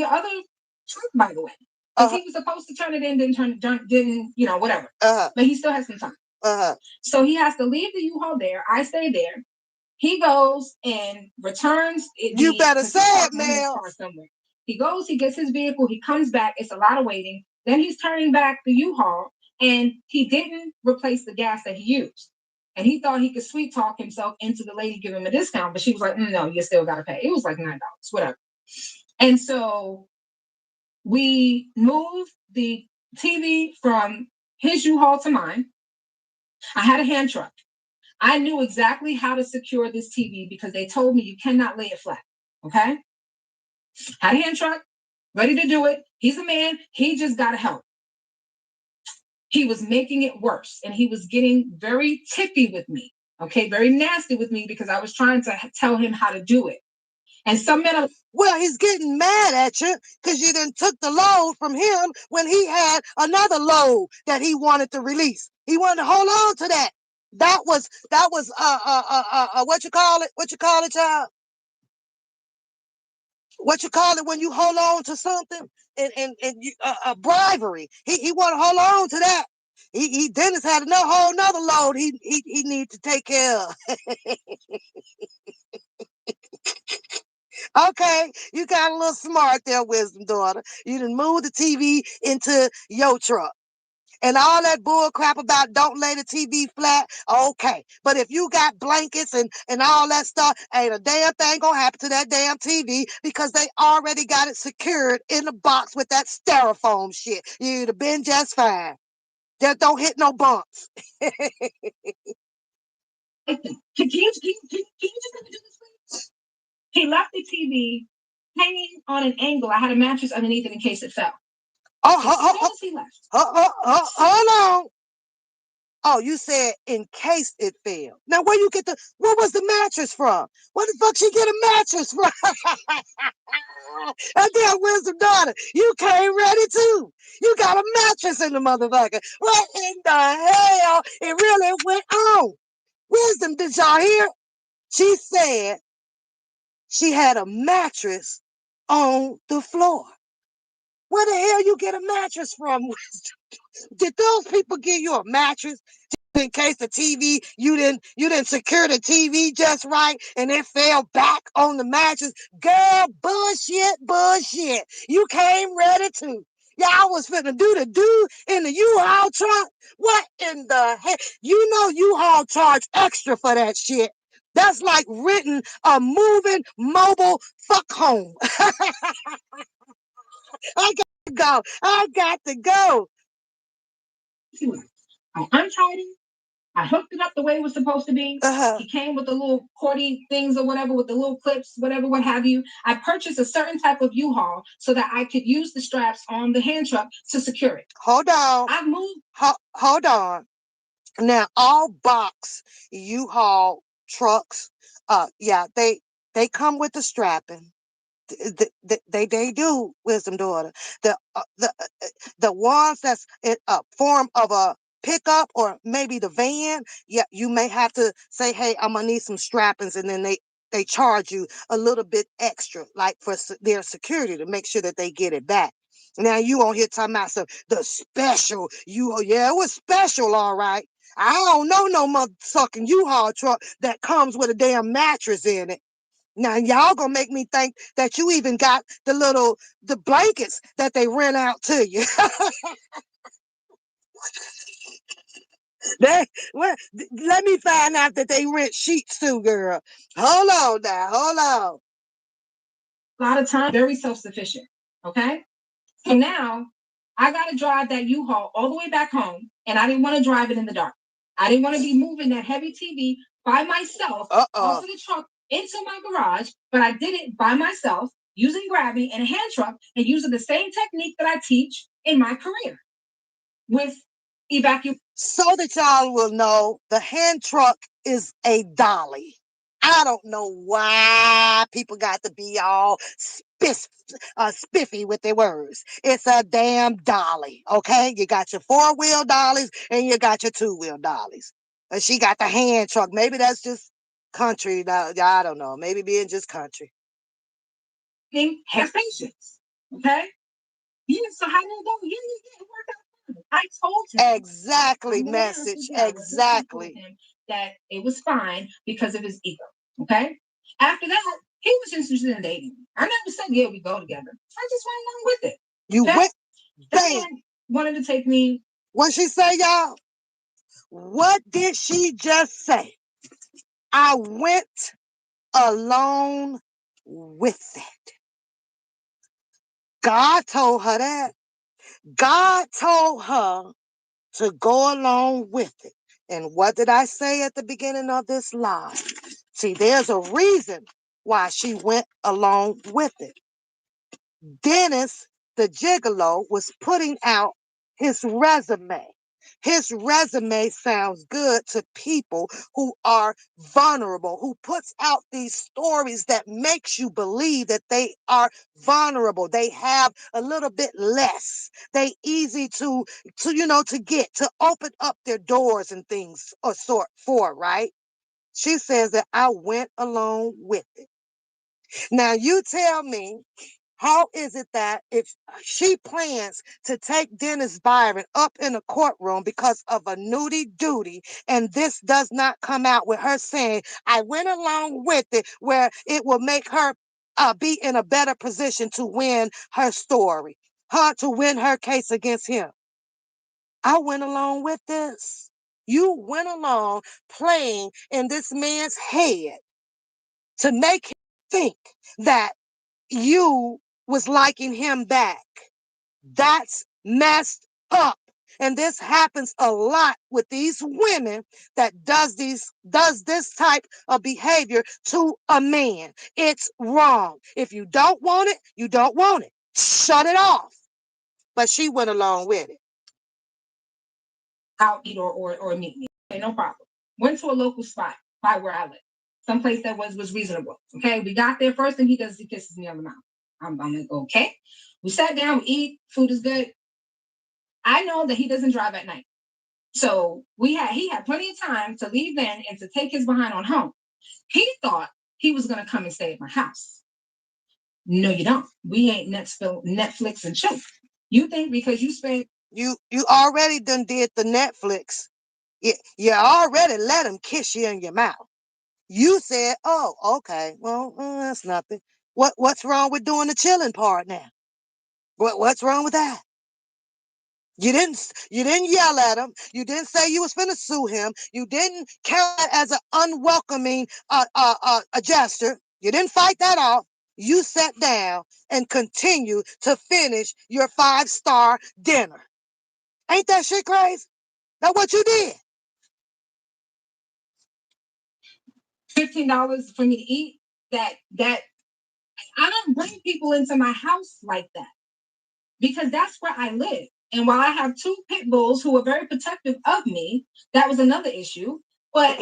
other truck, by the way. Because he was supposed to turn it in, didn't, whatever. But he still has some time. So he has to leave the U-Haul there. I stay there. He goes and returns. You better say it, man. He goes, he gets his vehicle, he comes back. It's a lot of waiting. Then he's turning back the U-Haul, and he didn't replace the gas that he used. And he thought he could sweet talk himself into the lady giving him a discount, but she was like, no, you still got to pay. It was like $9, whatever. And so we moved the TV from his U-Haul to mine. I had a hand truck. I knew exactly how to secure this TV because they told me you cannot lay it flat. Okay? Had a hand truck, ready to do it. He's a man. He just got to help. He was making it worse, and he was getting very tippy with me. Okay, very nasty with me because I was trying to tell him how to do it. And some men well, he's getting mad at you because you then took the load from him when he had another load that he wanted to release. He wanted to hold on to that. That was what you call it? What you call it, child? What you call it when you hold on to something and bribery. He want to hold on to that. He Dennis had whole another load he need to take care of. Okay, you got a little smart there, wisdom daughter. You done moved the TV into your truck. And all that bull crap about don't lay the TV flat, okay. But if you got blankets and all that stuff, ain't a damn thing gonna happen to that damn TV because they already got it secured in the box with that styrofoam shit. You'd have been just fine. Just don't hit no bumps. Can you just let me do this, please? He left the TV hanging on an angle. I had a mattress underneath it in case it fell. Oh, As soon as he left. hold on. Oh, you said in case it failed. Now, where was the mattress from? Where the fuck she get a mattress from? That damn wisdom daughter, you came ready too. You got a mattress in the motherfucker. What in the hell? It really went on. Wisdom, did y'all hear? She said she had a mattress on the floor. Where the hell you get a mattress from? Did those people give you a mattress in case the TV you didn't secure the TV just right and it fell back on the mattress? Girl, bullshit. You came ready to. Y'all was finna do the do in the U-Haul truck. What in the heck? You know U-Haul charge extra for that shit. That's like renting a moving mobile fuck home. I got to go. I got to go. I untied it. I hooked it up the way it was supposed to be. He came with the little cordy things or whatever, with the little clips, whatever, what have you. I purchased a certain type of U-Haul so that I could use the straps on the hand truck to secure it. Hold on. I moved. Hold on. Now, all box U-Haul trucks, yeah, they come with the strapping. They do, wisdom daughter. The ones that's in a form of a pickup or maybe the van, yeah, you may have to say, hey, I'm gonna need some strappings, and then they charge you a little bit extra, like for their security to make sure that they get it back. Now you on here talking about the special yeah, it was special, all right. I don't know no motherfucking U-Haul truck that comes with a damn mattress in it. Now y'all gonna make me think that you even got the blankets that they rent out to you. Let me find out that they rent sheets too, girl. Hold on now, hold on. A lot of time, very self-sufficient. Okay. So now I gotta drive that U-Haul all the way back home, and I didn't want to drive it in the dark. I didn't want to be moving that heavy TV by myself off of the truck into my garage, but I did it by myself using gravity and a hand truck and using the same technique that I teach in my career with evacuation. So that y'all will know, the hand truck is a dolly. I don't know why people got to be all spiffy with their words. It's a damn dolly, okay? You got your four-wheel dollies and you got your two-wheel dollies. And she got the hand truck. Maybe that's just country. I don't know. Maybe being just country. Have patience, okay? Yeah, so how did it go? Yeah, it worked out. I told him exactly, message. Exactly. That it was fine because of his ego. Okay. After that, he was interested in dating. I never said, yeah, we go together. I just went along with it. You went. Bam. Wanted to take me. What she say, y'all? What did she just say? I went along with it. God told her that. God told her to go along with it. And what did I say at the beginning of this live? See, there's a reason why she went along with it. Dennis, the gigolo, was putting out his resume. His resume sounds good to people who are vulnerable, who puts out these stories that makes you believe that they are vulnerable. They have a little bit less. They easy to get, to open up their doors and things or sort for, right? She says that I went along with it. Now you tell me, how is it that if she plans to take Dennis Byron up in a courtroom because of a nudie duty, and this does not come out with her saying, I went along with it, where it will make her be in a better position to win her story, to win her case against him. I went along with this. You went along playing in this man's head to make him think that you was liking him back. That's messed up. And this happens a lot with these women that does this type of behavior to a man. It's wrong. If you don't want it, you don't want it. Shut it off. But she went along with it. I'll eat or meet me. Okay, no problem. Went to a local spot by where I live. Someplace that was reasonable. Okay. We got there first and he kisses me on the mouth. I'm like, okay. We sat down, we eat, food is good. I know that he doesn't drive at night. So he had plenty of time to leave then and to take his behind on home. He thought he was gonna come and stay at my house. No, you don't. We ain't Netflix and chill. You think because you spent you already done did the Netflix. You already let him kiss you in your mouth. You said, oh, okay, well, that's nothing. What's wrong with doing the chilling part now? What's wrong with that? You didn't yell at him. You didn't say you was finna sue him. You didn't count it as an unwelcoming a gesture. You didn't fight that off. You sat down and continued to finish your 5-star dinner. Ain't that shit crazy? That's what you did. $15 for me to eat. That I don't bring people into my house like that because that's where I live. And while I have 2 pit bulls who are very protective of me, that was another issue. But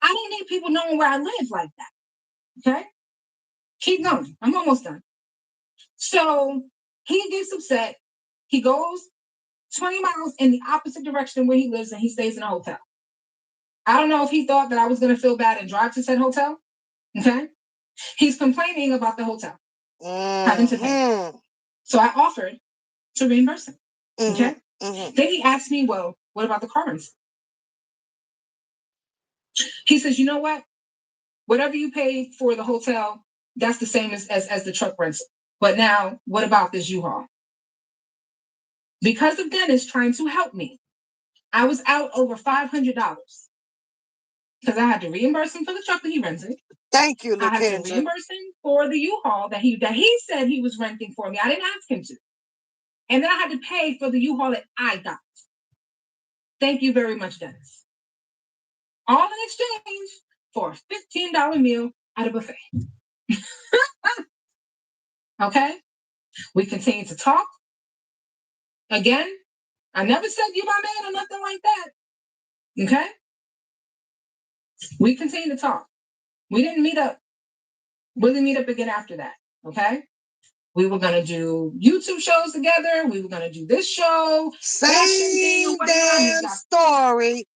I don't need people knowing where I live like that. Okay? Keep going. I'm almost done. So he gets upset. He goes 20 miles in the opposite direction where he lives and he stays in a hotel. I don't know if he thought that I was going to feel bad and drive to said hotel. Okay? He's complaining about the hotel having to pay. So I offered to reimburse him. Okay? Then he asked me, well, what about the car rental? He says, you know what? Whatever you paid for the hotel, that's the same as the truck rental. But now, what about this U-Haul? Because of Dennis trying to help me, I was out over $500 because I had to reimburse him for the truck that he rented. Thank you, I had to reimburse him for the U-Haul that he said he was renting for me. I didn't ask him to. And then I had to pay for the U-Haul that I got. Thank you very much, Dennis. All in exchange for a $15 meal at a buffet. Okay? We continue to talk. Again, I never said you my man or nothing like that. Okay? We continue to talk. We didn't meet up. Really meet up again after that. Okay? We were going to do YouTube shows together. We were going to do this show. Same damn story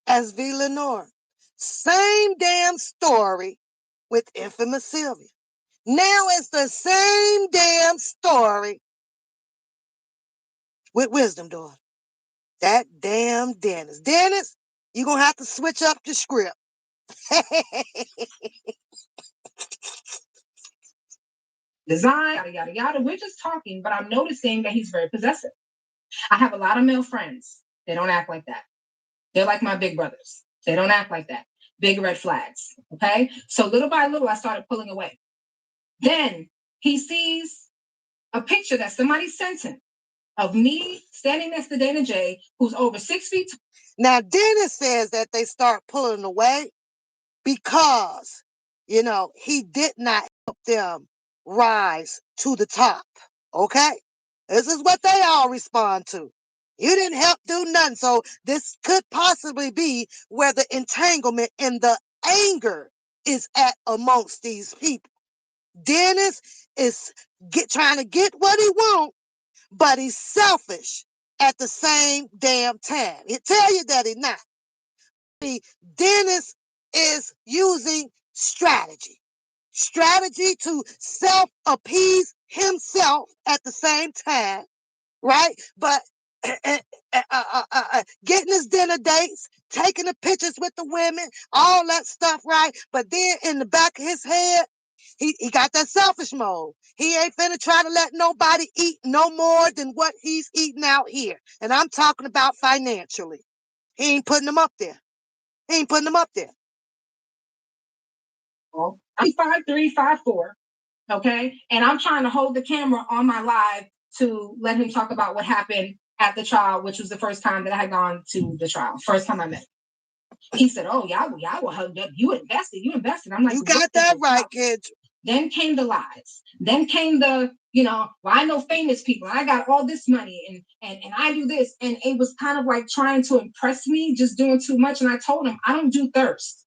as V. Lenore. Same damn story with Infamous Sylvia. Now it's the same damn story with Wisdom Daughter. That damn Dennis. Dennis, you're going to have to switch up the script. Design, yada, yada, yada. We're just talking, but I'm noticing that he's very possessive. I have a lot of male friends. They don't act like that. They're like my big brothers. They don't act like that. Big red flags. Okay? So little by little, I started pulling away. Then he sees a picture that somebody sent him of me standing next to Dana J, who's over 6 feet. Now, Dennis says that they start pulling away because, he did not help them rise to the top. Okay? This is what they all respond to. You didn't help do nothing. So this could possibly be where the entanglement and the anger is at amongst these people. Dennis is trying to get what he wants, but he's selfish at the same damn time. He'll tell you that he's not. Dennis is using strategy to self-appease himself at the same time, right? But getting his dinner dates, taking the pictures with the women, all that stuff, right? But then in the back of his head, He got that selfish mode. He ain't finna try to let nobody eat no more than what he's eating out here. And I'm talking about financially. He ain't putting them up there. He ain't putting them up there. I'm 5'3", 5'4", okay? And I'm trying to hold the camera on my live to let him talk about what happened at the trial, which was the first time that I had gone to the trial. First time I met him. He said, "Oh, y'all were hugged up. You invested. I'm like, you got that right, kids. Then came the lies. Then came the, well, I know famous people. I got all this money and I do this. And it was kind of like trying to impress me, just doing too much. And I told him, I don't do thirst.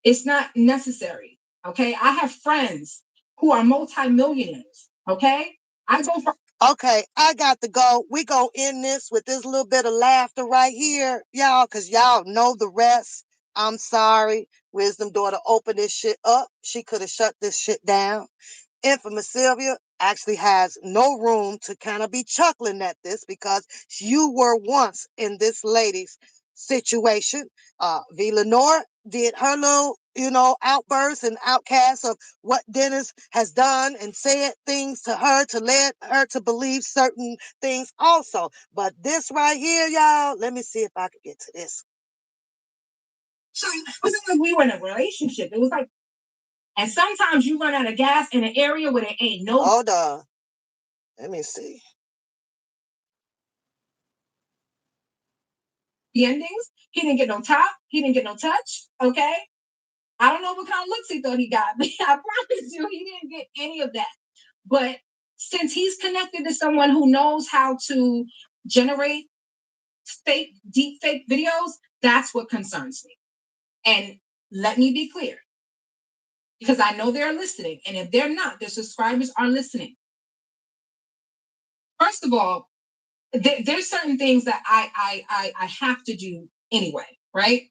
It's not necessary. Okay. I have friends who are multimillionaires. Okay. I go for. Okay, I got to go. We gonna end this with this little bit of laughter right here, y'all, because y'all know the rest. I'm sorry. Wisdom daughter opened this shit up. She could have shut this shit down. Infamous Sylvia actually has no room to kind of be chuckling at this because you were once in this lady's situation. V. Lenore did her little, outbursts and outcasts of what Dennis has done and said things to her to lead her to believe certain things also. But this right here, y'all, let me see if I can get to this. So it wasn't like we were in a relationship. It was like, and sometimes you run out of gas in an area where there ain't no. Hold on. Let me see. The endings. He didn't get no top. He didn't get no touch. Okay. I don't know what kind of looks he thought he got, but I promise you, he didn't get any of that. But since he's connected to someone who knows how to generate fake, deep fake videos, that's what concerns me. And let me be clear, because I know they're listening. And if they're not, their subscribers are listening. First of all, there's certain things that I have to do anyway, right?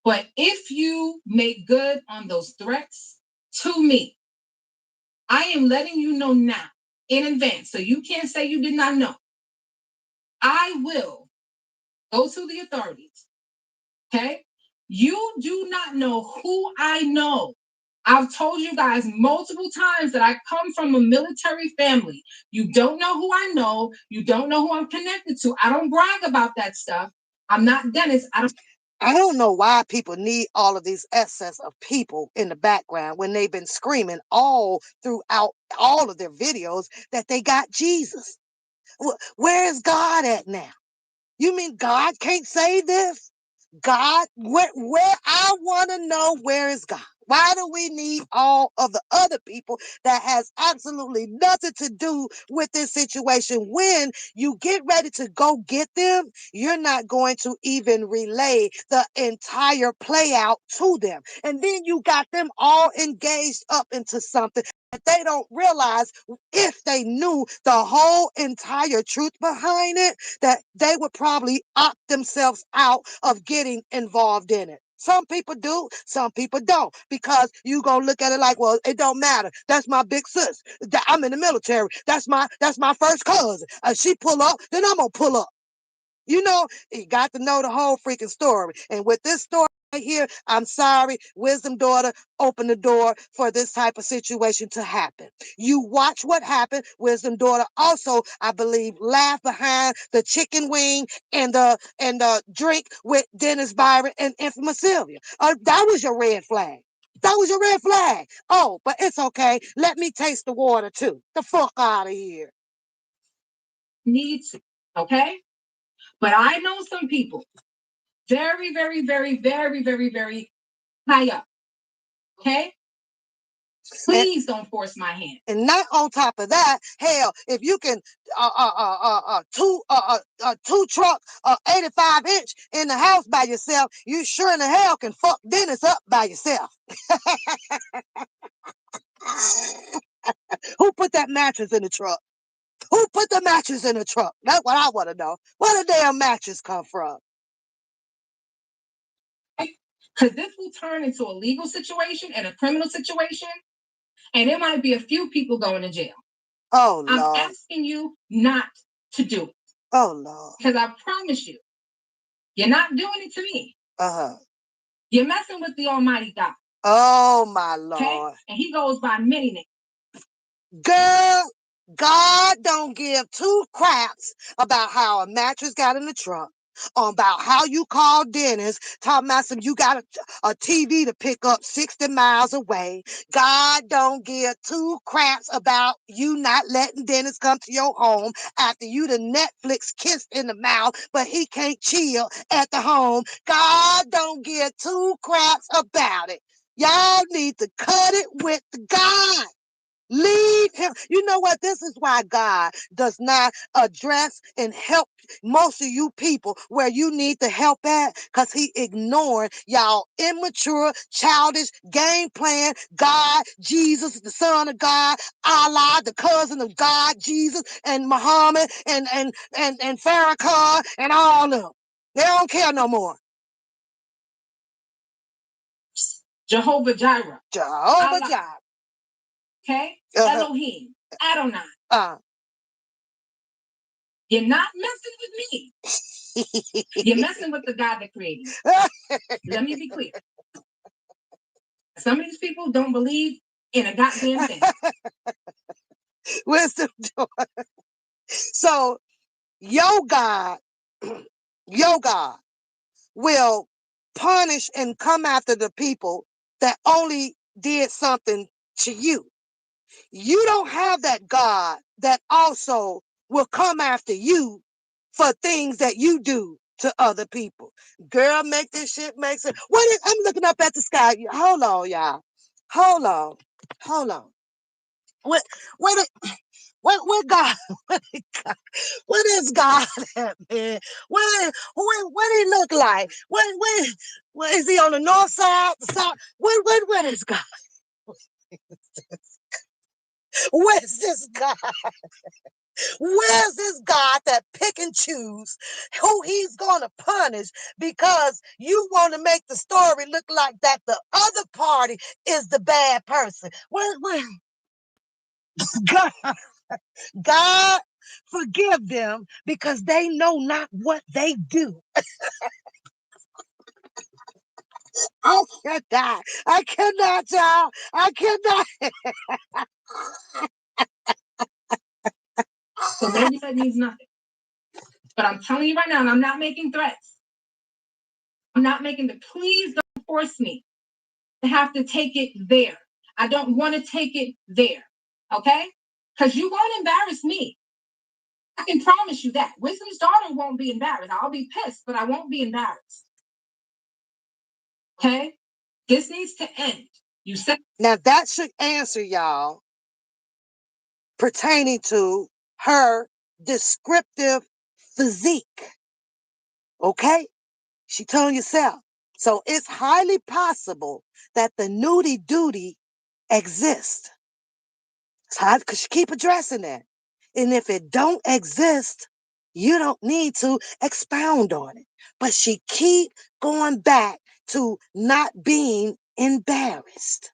But if you make good on those threats to me, I am letting you know now in advance, so you can't say you did not know. I will go to the authorities, okay? You do not know who I know. I've told you guys multiple times that I come from a military family. You don't know who I know. You don't know who I'm connected to. I don't brag about that stuff. I'm not Dennis. I don't know why people need all of these excess of people in the background when they've been screaming all throughout all of their videos that they got Jesus. Where is God at now? You mean God can't save this? God, where I want to know, where is God? Why do we need all of the other people that has absolutely nothing to do with this situation? When you get ready to go get them, you're not going to even relay the entire play out to them. And then you got them all engaged up into something that they don't realize. If they knew the whole entire truth behind it, that they would probably opt themselves out of getting involved in it. Some people do, some people don't, because you gonna look at it like, well, it don't matter. That's my big sis. I'm in the military. That's my first cousin. She pull up, then I'm gonna pull up. You got to know the whole freaking story. And with this story right here, I'm sorry, Wisdom daughter, open the door for this type of situation to happen. You watch what happened. Wisdom daughter also, I believe, laughed behind the chicken wing and the drink with Dennis Byron and Infamous Sylvia. That was your red flag. That was your red flag. Oh, but it's okay. Let me taste the water too. The fuck out of here. Needs, okay? But I know some people very, very, very, very, very, very high up. Okay? Please don't force my hand. And not on top of that, hell, if you can two truck 85-inch in the house by yourself, you sure in the hell can fuck Dennis up by yourself. Who put that mattress in the truck? Who put the mattress in the truck? That's what I want to know. Where the damn mattress come from? Because this will turn into a legal situation and a criminal situation, and there might be a few people going to jail. Oh, I'm Lord. asking you not to do it. Oh, Lord. Because I promise you, you're not doing it to me. Uh-huh. You're messing with the Almighty God. Oh, my Okay? Lord. And he goes by many names. Girl, God don't give two craps about how a mattress got in the trunk, or about how you called Dennis, talking about some you got a TV to pick up 60 miles away. God don't give two craps about you not letting Dennis come to your home after you the Netflix kissed in the mouth, but he can't chill at the home. God don't give two craps about it. Y'all need to cut it with God. Leave him. You know what? This is why God does not address and help most of you people where you need the help at, because he ignored y'all immature, childish game plan. God, Jesus, the Son of God, Allah, the cousin of God, Jesus, and Muhammad, and Farrakhan, and all of them. They don't care no more. Jehovah Jireh. Jehovah Allah. Jireh. Okay? Elohim. Adonai. You're not messing with me. You're messing with the God that created you. Let me be clear. Some of these people don't believe in a goddamn thing. Wisdom. So your God will punish and come after the people that only did something to you. You don't have that God that also will come after you for things that you do to other people. Girl, make this shit make sense. I'm looking up at the sky. Hold on, y'all. Hold on. What God? What is God at, man? What he look like? What is he on the north side, the south? What is God? Where's this God? Where's this God that pick and choose who he's gonna punish because you want to make the story look like that the other party is the bad person? Where God forgive them because they know not what they do. I cannot, y'all. I cannot. So maybe that means nothing. But I'm telling you right now, and I'm not making threats. I'm not making the please don't force me to have to take it there. I don't want to take it there. Okay? Because you won't embarrass me. I can promise you that. Wisdom's daughter won't be embarrassed. I'll be pissed, but I won't be embarrassed. Okay? This needs to end. You said now that should answer y'all pertaining to her descriptive physique. Okay? She told yourself. So it's highly possible that the nudie duty exists. So because keep addressing that. And if it don't exist, you don't need to expound on it. But she keep going back to not being embarrassed.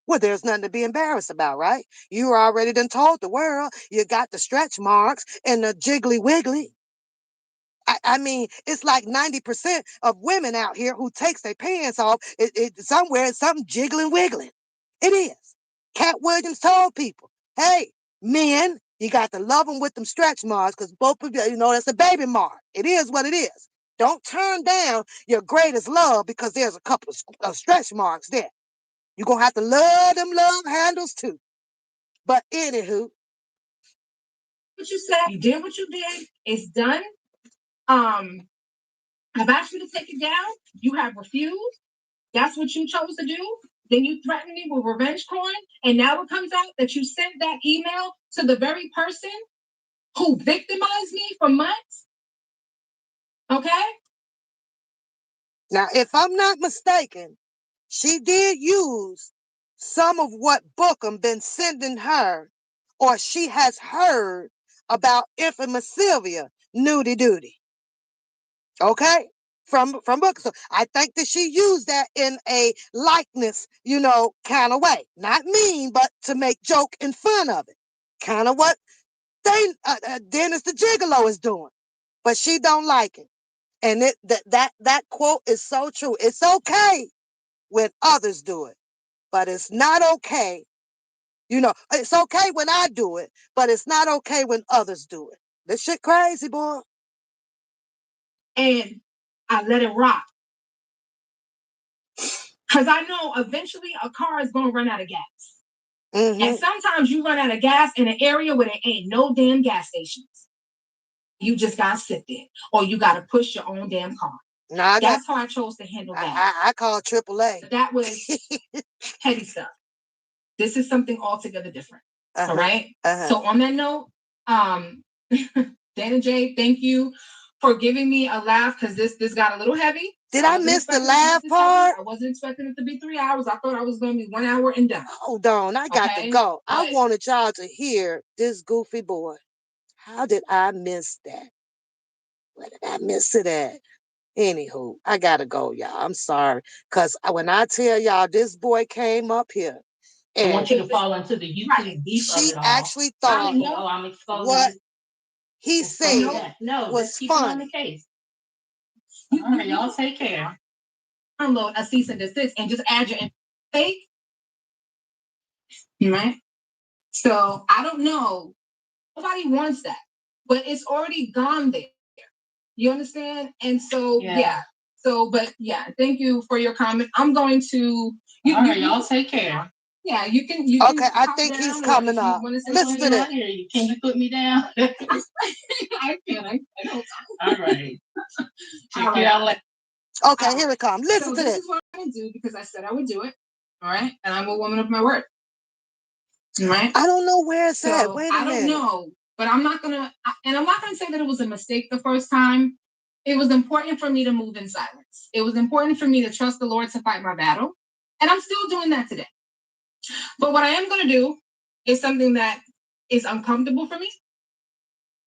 Well, there's nothing to be embarrassed about, right? You already done told the world you got the stretch marks and the jiggly wiggly. I mean, it's like 90% of women out here who takes their pants off, somewhere it's something jiggling, wiggling. It is. Cat Williams told people, hey, men, you got to love them with them stretch marks because both of you, that's a baby mark. It is what it is. Don't turn down your greatest love because there's a couple of stretch marks there. You're going to have to love them love handles too. But anywho. What you said, you did what you did. It's done. I've asked you to take it down. You have refused. That's what you chose to do. Then you threatened me with revenge porn. And now it comes out that you sent that email to the very person who victimized me for months. Okay? Now, if I'm not mistaken, she did use some of what Bookham been sending her, or she has heard about infamous Sylvia nudie duty. Okay? From Bookham. So I think that she used that in a likeness, kind of way. Not mean, but to make joke and fun of it. Kind of what Dennis the Gigolo is doing. But she don't like it. And that quote is so true. It's okay when others do it. but it's not okay. It's okay when I do it, but it's not okay when others do it. This shit crazy, boy. And I let it rock. Because I know eventually a car is going to run out of gas. Mm-hmm. And sometimes you run out of gas in an area where there ain't no damn gas stations. You just got to sit there. Or you got to push your own damn car. That's how I chose to handle that. I call AAA. That was petty stuff. This is something altogether different. All right? So on that note, Dan and Jay, thank you for giving me a laugh because this got a little heavy. Did I miss the laugh part? I wasn't expecting it to be 3 hours. I thought I was going to be 1 hour and done. Hold on, I got to go. I wanted y'all to hear this goofy boy. How did I miss that? Where did I miss it at? Anywho, I gotta go, y'all. I'm sorry. Because when I tell y'all this boy came up here. And I want you to fall into the YouTube deep of it all. She actually thought I'm exposing what he said was fun. On the case. All right, y'all take care. Download a cease and desist and just add your fake. Right? So I don't know. Nobody wants that. But it's already gone there. You understand? And so yeah. So but yeah, thank you for your comment. I'm going to y'all take care. Yeah, you can Okay, I think he's coming up. Listen to this. Can you put me down? I can. All right. Check you out later. Okay, here it comes. Listen to this. This is what I'm going to do because I said I would do it. All right. And I'm a woman of my word. All right. I don't know where it's at. Wait a minute. I don't know. But I'm not going to, and I'm not going to say that it was a mistake the first time. It was important for me to move in silence. It was important for me to trust the Lord to fight my battle. And I'm still doing that today. But what I am going to do is something that is uncomfortable for me.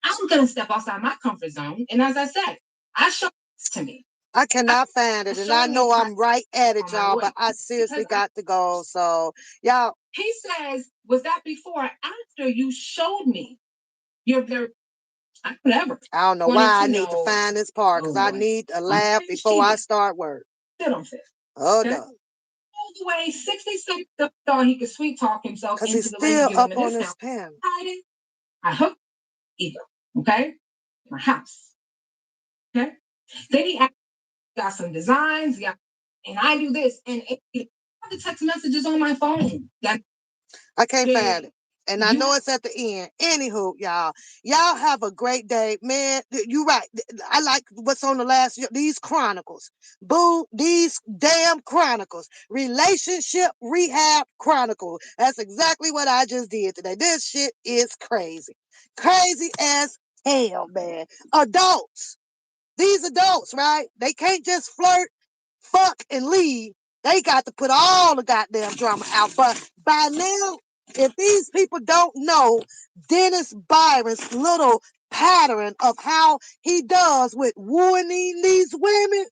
I'm going to step outside my comfort zone. And as I said, I show this to me. I cannot find it. And I know I'm right at it, y'all, but I seriously got to go. So, y'all. He says, was that before or after you showed me your very, whatever. I don't know why I need to find this part because I need a laugh before I start work. Still don't fit. Hold on. All the way 66 thought he could sweet talk himself because into he's the still up on his pen. I hooked ego. Okay? My house. Okay? Then he got some designs, and I do this, and the text messages on my phone. I can't find it. And I know it's at the end. Anywho, y'all have a great day. Man, you're right. I like what's on the last, these chronicles. Boo, these damn chronicles. Relationship Rehab Chronicle. That's exactly what I just did today. This shit is crazy. Crazy as hell, man. Adults. These adults, right? They can't just flirt, fuck, and leave. They got to put all the goddamn drama out. But by now, if these people don't know Dennis Byron's little pattern of how he does with wooing these women,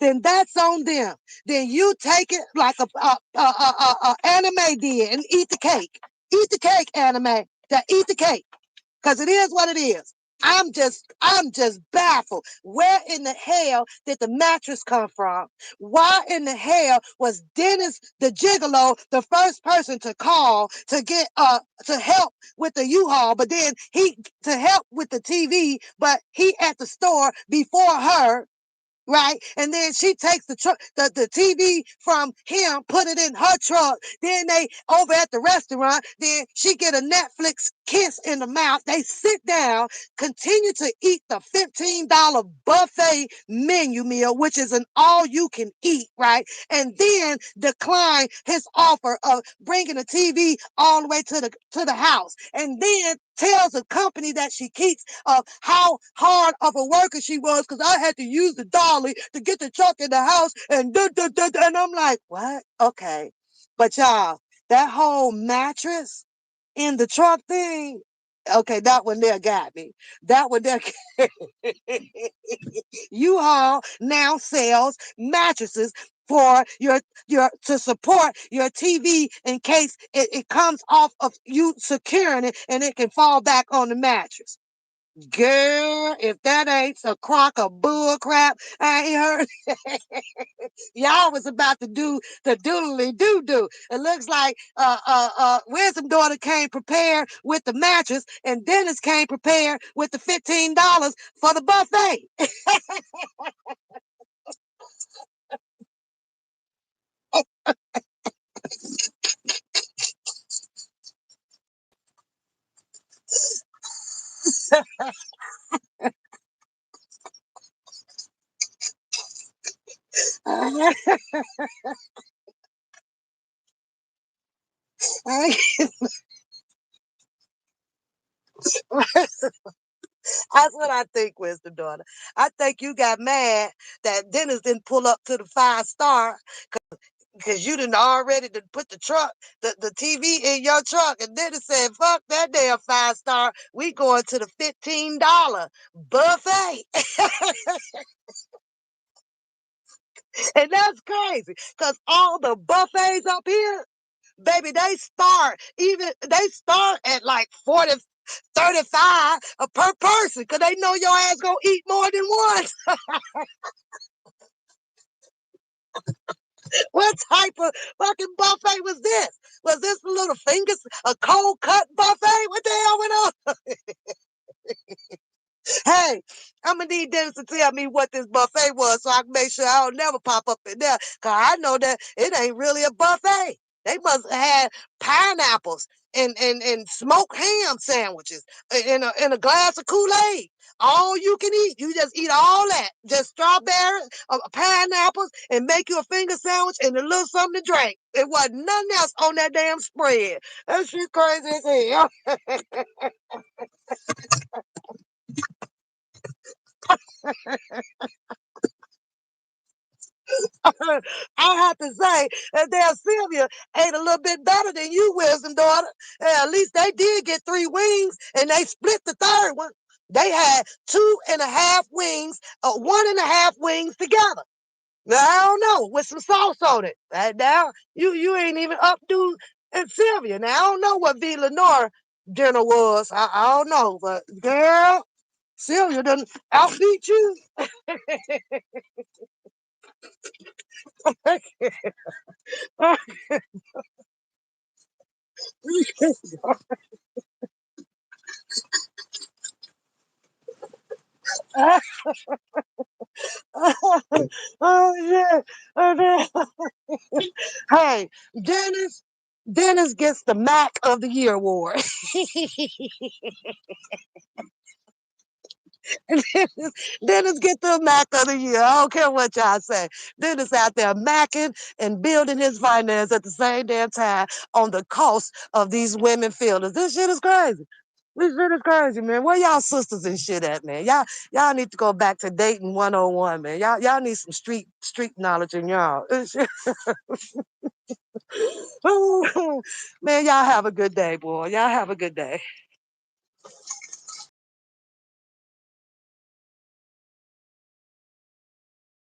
then that's on them. Then you take it like a anime did and eat the cake. Eat the cake, anime. Eat the cake. Because it is what it is. I'm just baffled. Where in the hell did the mattress come from? Why in the hell was Dennis the gigolo the first person to call to get to help with the U-Haul, but then he to help with the TV, but he at the store before her? Right, and then she takes the truck, the TV from him, put it in her truck. Then they over at the restaurant. Then she get a Netflix kiss in the mouth. They sit down, continue to eat the $15 buffet menu meal, which is an all you can eat, right? And then decline his offer of bringing the TV all the way to the house, and then tells the company that she keeps of how hard of a worker she was because I had to use the dolly to get the truck in the house and and I'm like, what? Okay. But y'all, that whole mattress in the truck thing, okay, that one there got me. That one there. U-Haul now sells mattresses for your to support your TV in case it comes off of you securing it and it can fall back on the mattress. Girl, if that ain't a crock of bull crap, I ain't heard. Y'all was about to do the doodly doo doo. It looks like Wisdom Daughter came prepared with the mattress, and Dennis came prepared with the $15 for the buffet. That's what I think, Wisdom Daughter. I think you got mad that Dennis didn't pull up to the 5 star because you didn't already put the TV in your truck, and Dennis said, "Fuck that damn 5 star. We going to the $15 buffet." And that's crazy because all the buffets up here, baby, they start at like 40, 35 per person because they know your ass gonna eat more than once. What type of fucking buffet was this? Was this a little fingers, a cold cut buffet? What the hell went on? Hey, I'm gonna need Dennis to tell me what this buffet was so I can make sure I don't never pop up in there. Cause I know that it ain't really a buffet. They must have had pineapples and smoked ham sandwiches in a glass of Kool-Aid. All you can eat. You just eat all that. Just strawberries, pineapples, and make you a finger sandwich and a little something to drink. It wasn't nothing else on that damn spread. That shit crazy as hell. I have to say that damn Sylvia ate a little bit better than you, Wisdom Daughter. At least they did get 3 wings and they split the third one. They had 2.5 wings, 1.5 wings together. Now, I don't know, with some sauce on it. Now, you ain't even updo and Sylvia. Now, I don't know what V. Lenore dinner was. I don't know, but girl, Sylvia done outbeat you. Oh shit. Hey, Dennis gets the Mac of the Year award. Dennis get the Mac of the Year. I don't care what y'all say. Dennis out there macking and building his finance at the same damn time on the cost of these women fielders. This shit is crazy. This shit is crazy, man. Where y'all sisters and shit at, man? Y'all need to go back to dating 101, man. Y'all need some street knowledge in y'all. Man, y'all have a good day, boy. Y'all have a good day.